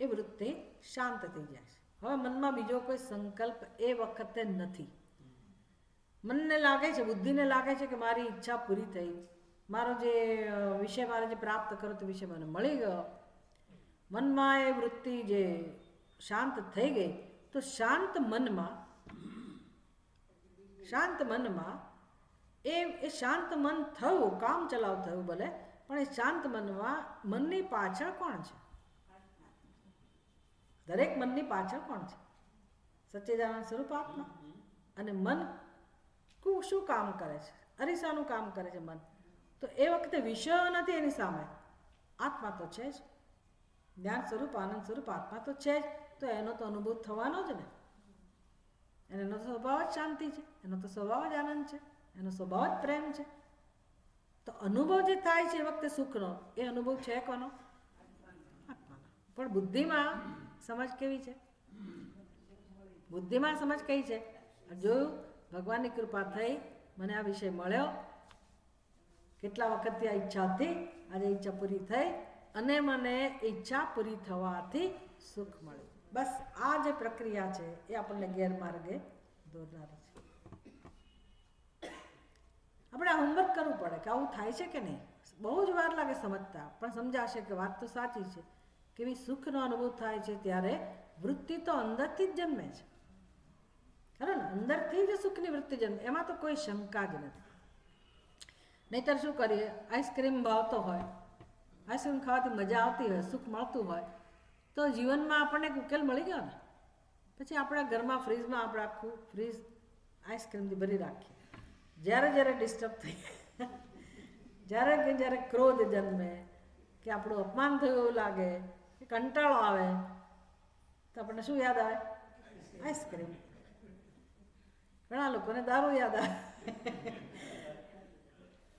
એ વૃત્તિ શાંત થઈ જાય છે. હવે મનમાં બીજો કોઈ સંકલ્પ એ વખતે નથી. મનને લાગે છે, બુદ્ધિને લાગે છે કે મારી ઈચ્છા પૂરી થઈ, મારો જે વિષય મારે જે પ્રાપ્ત કરો તે વિષય મને મળી ગયો. મનમાં એ વૃત્તિ જે શાંત થઈ ગઈ, તો શાંત મનમાં એ શાંત મન થયું, કામ ચલાવ થયું ભલે, પણ એ શાંત મનની પાછળ કોણ છે? દરેક મનની પાછળ કોણ છે? સચ્ચિદાનંદ સ્વરૂપ આત્મા. અને મન શું કામ કરે છે? અરીસાનું કામ કરે છે મન. તો એ વખતે વિષયો નથી એની સામે, આત્મા તો છે જ. જ્ઞાન સ્વરૂપ આનંદ સ્વરૂપ આત્મા તો છે જ. તો એનો તો અનુભવ થવાનો જ ને. એનો તો સ્વભાવ જ શાંતિ છે, એનો તો સ્વભાવ જ આનંદ છે, એનો સ્વભાવ જ પ્રેમ છે. તો અનુભવ જે થાય છે એ વખતે સુખનો, એ અનુભવ છે કોનો? આત્માનો. પણ બુદ્ધિમાં સમજ કેવી છે? બુદ્ધિમાં સમજ કઈ છે? જોયું, ભગવાનની કૃપા થઈ, મને આ વિષય મળ્યો, કેટલા વખતથી આ ઈચ્છા હતી, આજે ઈચ્છા પૂરી થઈ, અને મને ઈચ્છા પૂરી થવાથી સુખ મળ્યું. બસ આ જે પ્રક્રિયા છે એ આપણને ગેરમાર્ગે દોરનારી છે. આપણે આ હોમવર્ક કરવું પડે કે આવું થાય છે કે નહીં. બહુ જ વાર લાગે સમજતા, પણ સમજાશે કે વાત તો સાચી છે. કેવી સુખનો અનુભવ થાય છે ત્યારે વૃત્તિ તો અંદરથી જ જન્મે છે, ખરું ને? અંદરથી જ સુખની વૃત્તિ જન્મે, એમાં તો કોઈ શંકા જ નથી. નહીંતર શું કરીએ? આઈસ્ક્રીમ ભાવતો હોય, આઈસ્ક્રીમ ખાવાથી મજા આવતી હોય, સુખ મળતું હોય, તો જીવનમાં આપણને એક ઉકેલ મળી ગયો ને. પછી આપણા ઘરમાં ફ્રીજમાં આપણે આખું ફ્રીજ આઈસ્ક્રીમથી ભરી રાખીએ. જ્યારે જ્યારે ડિસ્ટર્બ થઈ, જ્યારે ક્રોધ જન્મે, કે આપણું અપમાન થયું એવું લાગે, કે કંટાળો આવે, તો આપણને શું યાદ આવે? આઈસ્ક્રીમ. ઘણા લોકોને દારૂ યાદ આવે,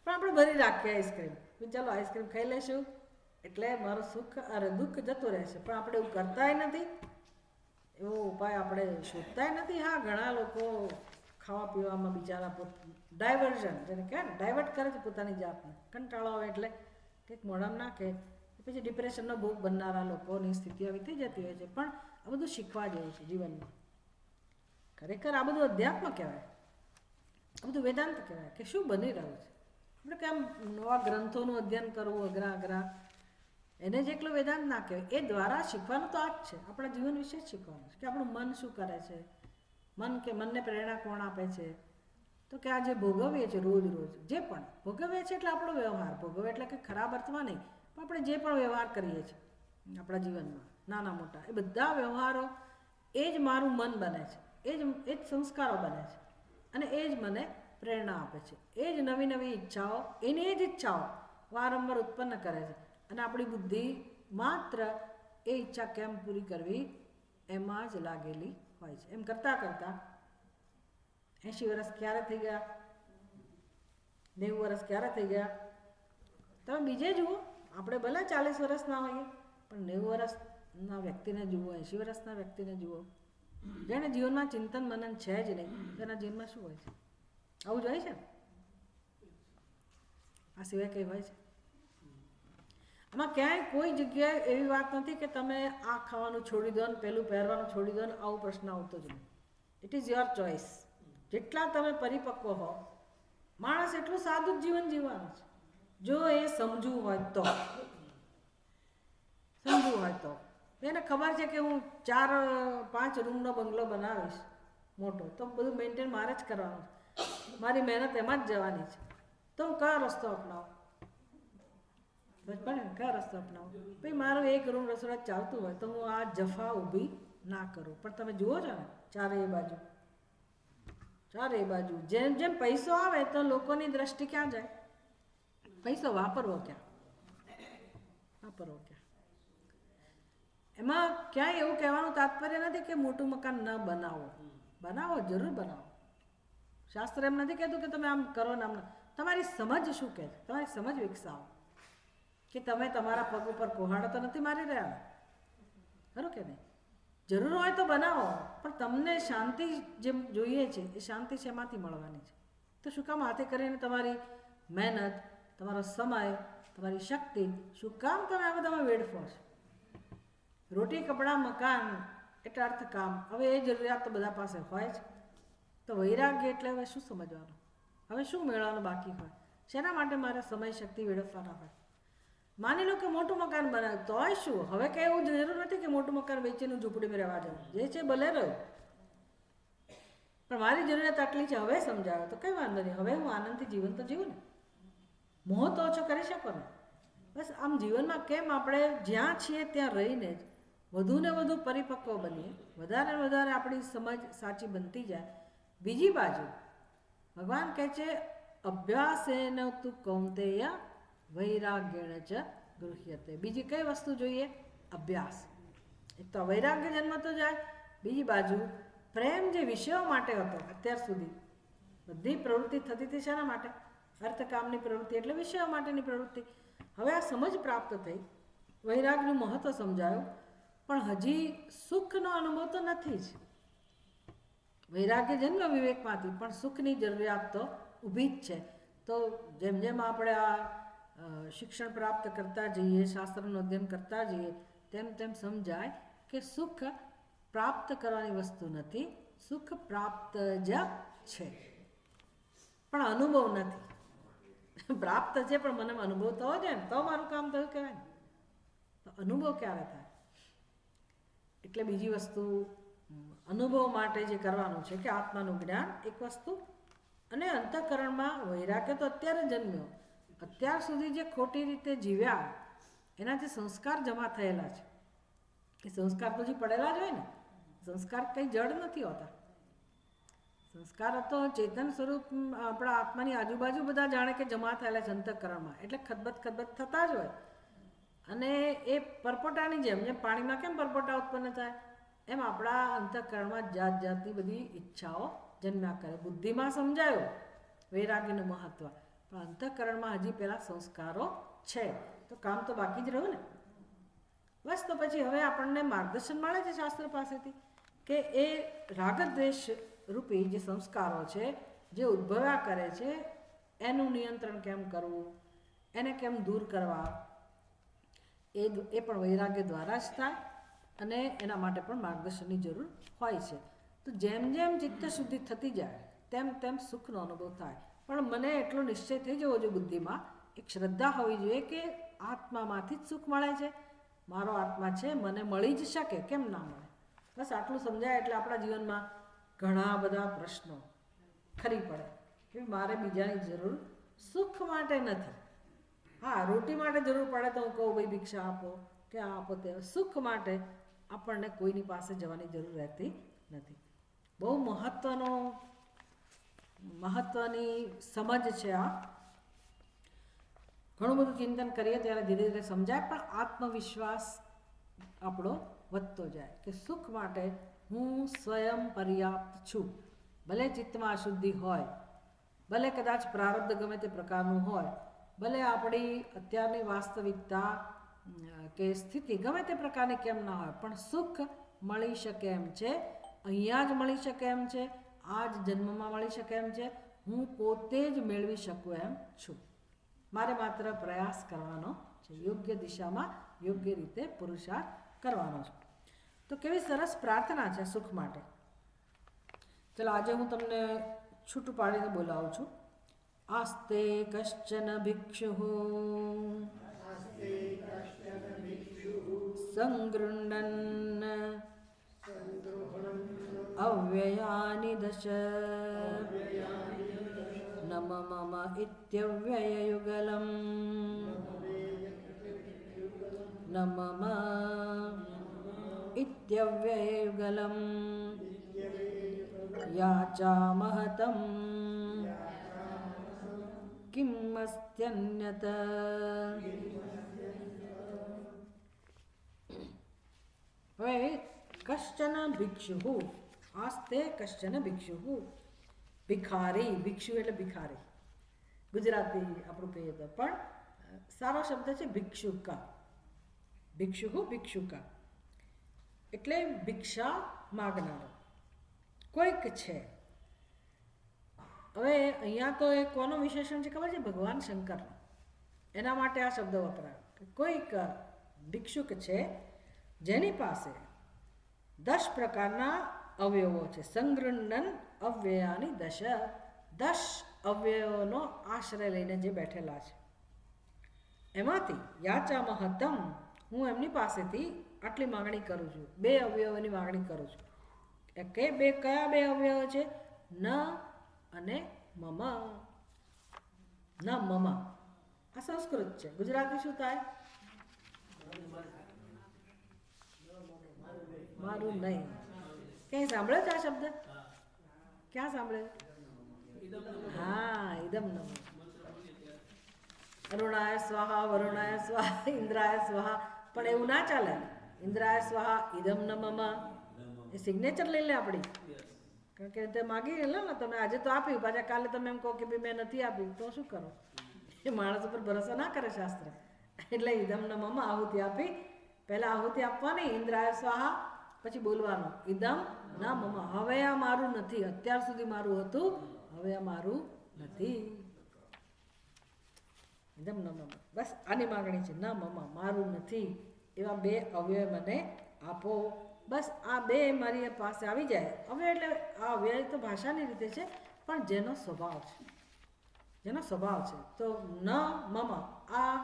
પણ આપણે ભરી રાખીએ આઈસ્ક્રીમ. ચાલો આઈસ્ક્રીમ ખાઈ લઈશું એટલે મારું સુખ અરે દુઃખ જતું રહેશે. પણ આપણે એવું કરતાય નથી, એવો ઉપાય આપણે શોધતાય નથી. હા, ઘણા લોકો ખાવા પીવામાં બિચારા ડાયવર્ઝન જેને કહે ને, ડાયવર્ટ કરે છે પોતાની જાતને. કંટાળો આવે એટલે કંઈક મોઢામાં નાખે, પછી ડિપ્રેશનનો ભોગ બનનારા લોકોની સ્થિતિ આવી થઈ જતી હોય છે. પણ આ બધું શીખવા જેવું છે જીવનમાં. ખરેખર આ બધું અધ્યાત્મ કહેવાય, આ બધું વેદાંત કહેવાય. કે શું બની રહ્યું છે? આપણે કેમ નવા ગ્રંથોનું અધ્યયન કરવું અઘરા, એને જ એકલો વેદાંત ના કહેવાય. એ દ્વારા શીખવાનું તો આ જ છે, આપણા જીવન વિશે જ શીખવાનું છે. કે આપણું મન શું કરે છે, મનને પ્રેરણા કોણ આપે છે? તો કે આ જે ભોગવીએ છીએ રોજ જે પણ ભોગવીએ છીએ, એટલે આપણો વ્યવહાર ભોગવે એટલે કે ખરાબ અર્થમાં નહીં, પણ આપણે જે પણ વ્યવહાર કરીએ છીએ આપણા જીવનમાં નાના મોટા, એ બધા વ્યવહારો એ જ મારું મન બને છે, એ જ સંસ્કારો બને છે, અને એ જ મને પ્રેરણા આપે છે. એ જ નવી નવી ઈચ્છાઓ, એની જ ઈચ્છાઓ વારંવાર ઉત્પન્ન કરે છે. અને આપણી બુદ્ધિ માત્ર એ ઈચ્છા કેમ પૂરી કરવી એમાં જ લાગેલી હોય છે. એમ કરતાં કરતાં 80 વર્ષ ક્યારે થઈ ગયા, 90 વર્ષ ક્યારે થઈ ગયા? તમે બીજે જુઓ, આપણે ભલે 40 વર્ષના હોઈએ, પણ 90 વર્ષના વ્યક્તિને જુઓ, 80 વર્ષના વ્યક્તિને જુઓ, જેને જીવનમાં ચિંતન મનન છે જ નહીં, તેના જીવનમાં શું હોય છે? આવું જ હોય છે. આ સિવાય કંઈ હોય છે? આમાં ક્યાંય કોઈ જગ્યાએ એવી વાત નથી કે તમે આ ખાવાનું છોડી દો ને પેલું પહેરવાનું છોડી દો ને, આવો પ્રશ્ન આવતો જ નહીં. It is your choice. જેટલા તમે પરિપક્વ હો, માણસ એટલું સાદું જીવન જીવવાનું છે, જો એ સમજવું હોય તો. એને ખબર છે કે હું 4-5 રૂમનો બંગલો બનાવીશ મોટો, તો બધું મેન્ટેન મારે જ કરવાનું છે, મારી મહેનત એમાં જ જવાની છે. તો હું કયો રસ્તો અપનાવું? કયો રસ્તો અપનાવું? ભાઈ મારું 1 રૂમ રસોડા ચાલતું હોય તો હું આ જફા ઊભી ના કરું. પણ તમે જુઓ છો ને ચારેય બાજુ જેમ જેમ પૈસો આવે તો લોકોની દ્રષ્ટિ ક્યાં જાય? પૈસો વાપરવો ક્યાં? એમાં ક્યાંય એવું કહેવાનું તાત્પર્ય નથી કે મોટું મકાન ન બનાવો, બનાવો, જરૂર બનાવો. શાસ્ત્ર એમ નથી કહેતું કે તમે આમ કરો ને આમ. તમારી સમજ શું કહે છે, તમારી સમજ વિકસાવો કે તમે તમારા પગ ઉપર કોહાડો તો નથી મારી રહ્યા, ખરું કે નહીં? જરૂર હોય તો બનાવો, પણ તમને શાંતિ જેમ જોઈએ છે એ શાંતિ શેમાંથી મળવાની છે? તો શું કામ હાથે કરીને તમારી મહેનત, તમારો સમય, તમારી શક્તિ શું કામ તમે આ બધામાં વેડફો છો? રોટી, કપડાં, મકાન એટલે અર્થ કામ, હવે એ જરૂરિયાત તો બધા પાસે હોય જ. તો વૈરાગ્ય એટલે હવે શું સમજવાનું? હવે શું મેળવવાનું બાકી હોય? શેના માટે મારે સમય શક્તિ વેડફવાના હોય? માની લો કે મોટું મકાન બનાવ્યું, તોય શું? હવે કંઈ એવું જરૂર નથી કે મોટું મકાન વેચીને ઝૂંપડીમાં રહેવા જવું, જે છે ભલે રહ્યું, પણ મારી જરૂરિયાત આટલી છે, હવે સમજાવે તો કંઈ વાંધો નહીં. હવે હું આનંદથી જીવન તો જીવું ને, મોહ તો ઓછો કરી શકો ને. બસ આમ જીવનમાં કેમ આપણે જ્યાં છીએ ત્યાં રહીને જ વધુ ને વધુ પરિપક્વ બનીએ, વધારે ને વધારે આપણી સમજ સાચી બનતી જાય. બીજી બાજુ ભગવાન કહે છે અભ્યાસેન તુ કૌંતેય વૈરાગ્યેણ ચ ગૃહ્યતે. બીજી કઈ વસ્તુ જોઈએ? અભ્યાસ. એક તો વૈરાગ્ય જન્મતો જાય, બીજી બાજુ પ્રેમ જે વિષયો માટે હતો અત્યાર સુધી, બધી પ્રવૃત્તિ થતી હતી શેના માટે? અર્થકામની પ્રવૃત્તિ એટલે વિષયો માટેની પ્રવૃત્તિ. હવે આ સમજ પ્રાપ્ત થઈ, વૈરાગનું મહત્વ સમજાયું, પણ હજી સુખનો અનુભવ તો નથી જ. વૈરાગ્ય જન્મ વિવેકમાંથી, પણ સુખની જરૂરિયાત તો ઊભી જ છે. તો જેમ જેમ આપણે આ શિક્ષણ પ્રાપ્ત કરતા જઈએ, શાસ્ત્રનું અધ્યયન કરતા જઈએ, તેમ તેમ સમજાય કે સુખ પ્રાપ્ત કરવાની વસ્તુ નથી, સુખ પ્રાપ્ત જ છે, પણ અનુભવ નથી. પ્રાપ્ત છે પણ મને અનુભવ થવો જોઈએ ને, તો મારું કામ થયું કહેવાય ને. તો અનુભવ ક્યારે થાય? એટલે બીજી વસ્તુ અનુભવ માટે જે કરવાનું છે કે આત્માનું જ્ઞાન એક વસ્તુ, અને અંતઃકરણમાં વૈરાગ્ય તો અત્યારે જન્મ્યો, અત્યાર સુધી જે ખોટી રીતે જીવ્યા એનાથી સંસ્કાર જમા થયેલા છે. એ સંસ્કાર તો હજી પડેલા જ હોય ને. સંસ્કાર કંઈ જડ નથી હોતા. સંસ્કાર તો ચેતન સ્વરૂપ આપણા આત્માની આજુબાજુ બધા જાણે કે જમા થયેલા છે અંતઃકરણમાં, એટલે ખદબત ખદબત થતા જ હોય. અને એ પરપોટાની જેમ, જેમ પાણીમાં કેમ પરપોટા ઉત્પન્ન થાય, એમ આપણા અંતઃકરણમાં જાત જાતની બધી ઈચ્છાઓ જન્મ્યા કરે. બુદ્ધિમાં સમજાયું વૈરાગ્યનું મહત્વ, પણ અંતઃકરણમાં હજી પેલા સંસ્કારો છે, તો કામ તો બાકી જ રહ્યું ને. બસ તો પછી હવે આપણને માર્ગદર્શન મળે છે શાસ્ત્ર પાસેથી કે એ રાગદ્વેષ રૂપી જે સંસ્કારો છે, જે ઉદ્ભવ્યા કરે છે, એનું નિયંત્રણ કેમ કરવું, એને કેમ દૂર કરવા, એ પણ વૈરાગ્ય દ્વારા જ થાય, અને એના માટે પણ માર્ગદર્શનની જરૂર હોય છે. તો જેમ જેમ ચિત્ત શુદ્ધિ થતી જાય તેમ તેમ સુખનો અનુભવ થાય. પણ મને એટલો નિશ્ચય થઈ જવો જોઈએ બુદ્ધિમાં, એક શ્રદ્ધા હોવી જોઈએ કે આત્મામાંથી જ સુખ મળે છે, મારો આત્મા છે, મને મળી જ શકે, કેમ ના મળે? બસ આટલું સમજાય એટલે આપણા જીવનમાં ઘણા બધા પ્રશ્નો ખરી પડે કે મારે બીજાની જરૂર સુખ માટે નથી. હા, રોટી માટે જરૂર પડે તો હું કહું ભાઈ ભિક્ષા આપો કે આ આપો, તે સુખ માટે આપણને કોઈની પાસે જવાની જરૂર રહેતી નથી. બહુ મહત્વની સમજ છે આ. ઘણું બધું ચિંતન કરીએ ત્યારે ધીરે ધીરે સમજાય, પણ આત્મવિશ્વાસ આપણો વધતો જાય કે સુખ માટે હું સ્વયં પર્યાપ્ત છું. ભલે ચિત્તમાં અશુદ્ધિ હોય, ભલે કદાચ પ્રારબ્ધ ગમે તે પ્રકારનું હોય, ભલે આપણી અત્યારની વાસ્તવિકતા કે સ્થિતિ ગમે તે પ્રકારની કેમ ના હોય, પણ સુખ મળી શકે એમ છે, અહીંયા જ મળી શકે એમ છે, આ જ જન્મમાં મળી શકે એમ છે, હું પોતે જ મેળવી શકું એમ છું. મારે માત્ર પ્રયાસ કરવાનો છે, યોગ્ય દિશામાં યોગ્ય રીતે પુરુષાર્થ કરવાનો છે. તો કેવી સરસ પ્રાર્થના છે સુખ માટે. ચલો આજે હું તમને છૂટું પાડીને બોલાવું છું. આસ્તે કશ્ચન ભિક્ષુઃ સંગૃહ્ણન અવ્યયાનિ દશ નમ મમ ઇત્યવ્યયયુગલમ નમ મમ ઇત્યવ્યયયુગલમ યાચામહતમ કિમ અસ્ત્યન્યત. હવે કશ્ચન ભિક્ષુ, આસ્તે કશ્ચન ભિક્ષુ, ભિખારી, ભિક્ષુ એટલે ભિખારી, ગુજરાતી આપણું કહીએ તો, પણ સારો શબ્દ છે ભિક્ષુકા. ભિક્ષુ ભિક્ષુકા એટલે ભિક્ષા માગનારો કોઈક છે. હવે અહીંયા તો એ કોનું વિશેષણ છે ખબર છે? ભગવાન શંકરનું. એના માટે આ શબ્દ વપરાયો કે કોઈક ભિક્ષુક છે જેની પાસે 10 પ્રકારના અવયવો છે. સંગૃહ્ણન અવ્યયાની 10 અવયવોનો આશ્રય લઈને જે બેઠેલા છે. એમાંથી યાચા મહત્તમ, હું એમની પાસેથી આટલી માગણી કરું છું, 2 અવયવોની માગણી કરું છું. કે કયા 2 અવયવો છે? ન અને મમ. ન મમ આ સંસ્કૃત છે, ગુજરાતી શું થાય? મારું નહીં. ક્યાંય સાંભળ્યો છે આ શબ્દ? ક્યાં સાંભળ્યો? હા, ઇદમ નમ. અરુણાય સ્વાહા, વરુણાય સ્વાહા, ઇન્દ્રાય સ્વાહા. પણ એવું ના ચાલે. ઇન્દ્રાય સ્વાહા, ઇદમ ન મમ. એ સિગ્નેચર લઈ લે આપણી. કારણ કે તે માગી લે ને તમે, આજે તો આપ્યું, પાછા કાલે તમે એમ કહો કે ભાઈ મેં નથી આપ્યું, તો શું કરો? એ માણસ ઉપર ભરોસો ના કરે શાસ્ત્ર. એટલે ઇદમ ન મમ આહુતિ આપી. પહેલાં આહુતિ આપવાની, ઇન્દ્રાય સ્વાહા, પછી બોલવાનું ઇદમ ના મમ. હવે આ મારું નથી, અત્યાર સુધી મારું હતું, હવે આ મારું નથી. ઇદમ ન મમ, બસ આની માગણી છે. ન મમ, મારું નથી, એવા 2 અવ્યય મને આપો. બસ આ 2 મારી પાસે આવી જાય. અવ્યય એટલે આ અવ્યય તો ભાષાની રીતે છે, પણ જેનો સ્વભાવ છે, જેનો સ્વભાવ છે. તો ન મમ આ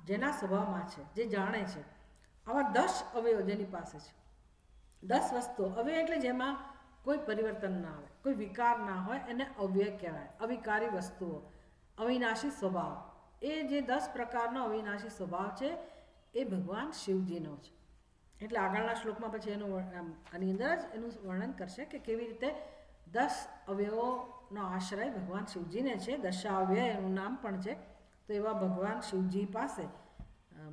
જેના સ્વભાવમાં છે, જે જાણે છે. આવા 10 અવયવ જેની પાસે છે, 10 વસ્તુઓ. અવ્યય એટલે જેમાં કોઈ પરિવર્તન ના આવે, કોઈ વિકાર ના હોય, એને અવ્યય કહેવાય. અવિકારી વસ્તુઓ, અવિનાશી સ્વભાવ. એ જે 10 પ્રકારનો અવિનાશી સ્વભાવ છે એ ભગવાન શિવજીનો છે. એટલે આગળના શ્લોકમાં પછી એનું આની અંદર જ એનું વર્ણન કરશે કે કેવી રીતે 10 અવયવોનો આશ્રય ભગવાન શિવજીને છે. દશાવ્યય એનું નામ પણ છે. તો એવા ભગવાન શિવજી પાસે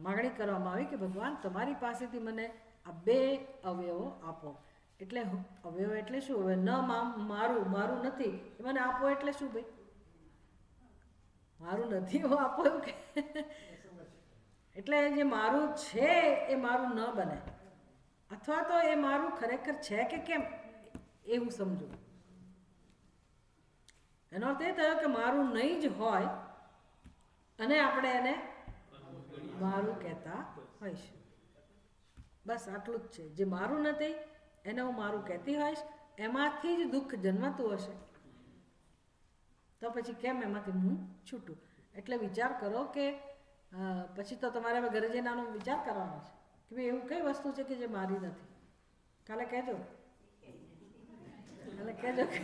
માગણી કરવામાં આવી કે ભગવાન તમારી પાસેથી મને આ 2 અવયવો આપો. એટલે અવયવ એટલે શું? હવે ન મારું, મારું નથી એ મને આપો એટલે શું ભાઈ? મારું નથી એવું આપો એવું કે? એટલે જે મારું છે એ મારું ન બને, અથવા તો એ મારું ખરેખર છે કે કેમ એવું સમજો. એનો અર્થ એ થયો કે મારું નહીં જ હોય અને આપણે એને મારું કહેતા હોઈશ. બસ આટલું જ છે. જે મારું નથી એને હું મારું કહેતી હોઈશ, એમાંથી જ દુઃખ જન્મતું હશે, તો પછી કેમ એમાંથી હું છૂટું? એટલે વિચાર કરો કે પછી તો તમારે હવે ઘરે જઈને આનો વિચાર કરવાનો છે કે ભાઈ એવું કઈ વસ્તુ છે કે જે મારી નથી. કાલે કહેજો, કાલે કહેજો કે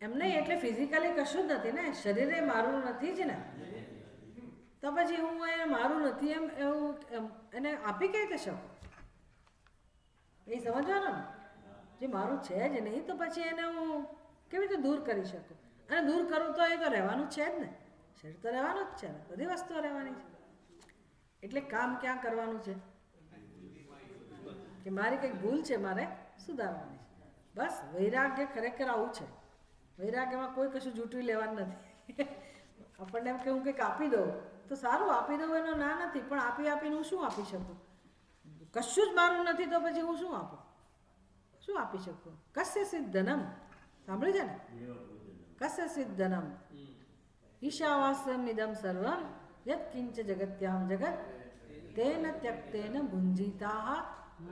એમ નહીં. એટલે ફિઝિકલી કશું જ નથી ને, શરીરે મારું નથી જ ને, તો પછી હું એ મારું નથી એમ એવું એને આપી કઈ રીતે શકું? એ સમજવાનું ને. જે મારું છે જ નહીં તો પછી એને હું કેવી રીતે દૂર કરી શકું? અને દૂર કરું તો એ તો રહેવાનું જ છે જ ને, શરીર તો રહેવાનું જ છે ને, બધી વસ્તુઓ રહેવાની છે. એટલે કામ ક્યાં કરવાનું છે કે મારી કંઈક ભૂલ છે, મારે સુધારવાની છે. બસ વૈરાગ્ય ખરેખર આવું છે. વૈરાગ્યમાં કોઈ કશું જૂટવી લેવાનું નથી. આપણને એમ કે હું કંઈક આપી દઉં તો સારું, આપી દઉં એનો ના નથી, પણ આપી આપીને હું શું આપી શકું? કશું જ મારું નથી તો પછી હું શું આપું? શું આપી શકું? કસ્ય સિદ્ધનમ, સાંભળ્યું છે ને? કસ્ય સિદ્ધનમ ઈશાવાસ્યમ ઇદમ સર્વમ યત્ કિંચ જગત્યામ જગત તેન ત્યક્તેન ભુંજીતા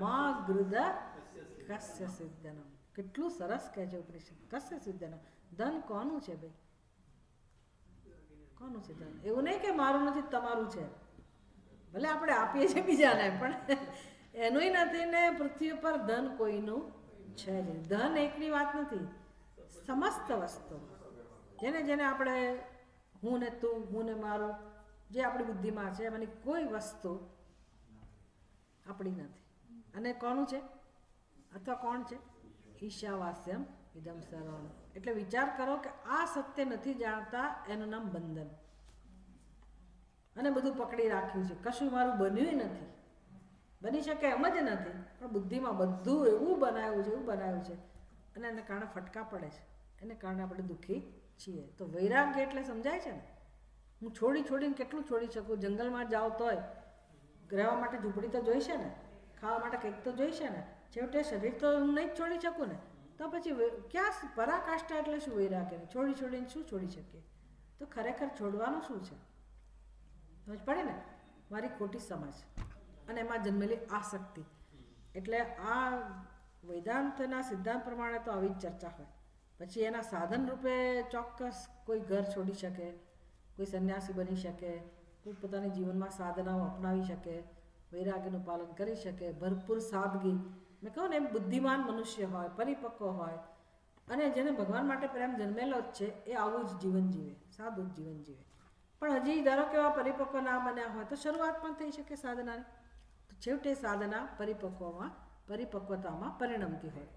મા ગૃદ કસ્ય સિદ્ધનમ. કેટલું સરસ કહે છે ઉપનિષદ. કસ્ય સિદ્ધનમ, ધન કોનું છે ભાઈ? કોનું છે ધન? એવું નહીં કે મારું નથી તમારું છે. ભલે આપણે આપીએ છીએ બીજાને, પણ એનુંય નથી ને પૃથ્વી પર ધન કોઈનું છે જ. ધન એકની વાત નથી, સમસ્ત વસ્તુ જેને જેને આપણે હું ને તું, હું ને મારું, જે આપણી બુદ્ધિમાં છે એમાંની કોઈ વસ્તુ આપણી નથી. અને કોનું છે? અથવા કોણ છે? ઈશાવાસ્યમ ઇદમ સર્વમ. એટલે વિચાર કરો કે આ સત્ય નથી જાણતા, એનું નામ બંધન. અને બધું પકડી રાખ્યું છે, કશું મારું બન્યું નથી, બની શકે એમ જ નથી, પણ બુદ્ધિમાં બધું એવું બનાવ્યું છે અને એને કારણે ફટકા પડે છે, એને કારણે આપણે દુઃખી છીએ. તો વૈરાગ્ય એટલે સમજાય છે ને, હું છોડીને કેટલું છોડી શકું? જંગલમાં જાઓ તોય રહેવા માટે ઝૂંપડી તો જોઈશે ને, ખાવા માટે કંઈક તો જોઈશે ને, છેવટે શરીર તો હું નહીં જ છોડી શકું ને. તો પછી ક્યાં પરાકાષ્ઠા એટલે શું? વૈરાગ્ય છોડીને શું છોડી શકીએ? તો ખરેખર છોડવાનું શું છે? સમજ પડે ને? મારી ખોટી સમજ અને એમાં જન્મેલી આસક્તિ. એટલે આ વેદાંતના સિદ્ધાંત પ્રમાણે તો આવી જ ચર્ચા હોય. પછી એના સાધન રૂપે ચોક્કસ કોઈ ઘર છોડી શકે, કોઈ સંન્યાસી બની શકે, કોઈ પોતાની જીવનમાં સાધનાઓ અપનાવી શકે, વૈરાગ્યનું પાલન કરી શકે, ભરપૂર સાદગી. મેં કહું ને એમ બુદ્ધિમાન મનુષ્ય હોય, પરિપક્વ હોય અને જેને ભગવાન માટે પ્રેમ જન્મેલો જ છે, એ આવું જ જીવન જીવે, સાદું જ જીવન જીવે. પણ હજી ધારો કે એવા પરિપક્વ ના બન્યા હોય તો શરૂઆત પણ થઈ શકે સાધનાની. તો છેવટે સાધના પરિપક્વતામાં પરિણમતી હોય.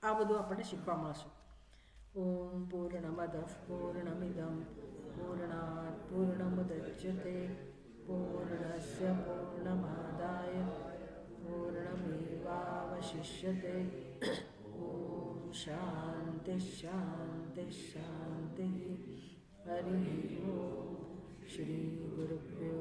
આ બધું આપણને શીખવા મળશે. ઓમ પૂર્ણમદ પૂર્ણમિદમ પૂર્ણાત પૂર્ણમુદચ્યતે પૂર્ણસ્ય પૂર્ણમાદાય પૂર્ણમેવાવશિષ્યતે. ઓમ શાંતિ શાંતિ શાંતિ. હરિ ઓમ. શ્રી ગુરુભ્યો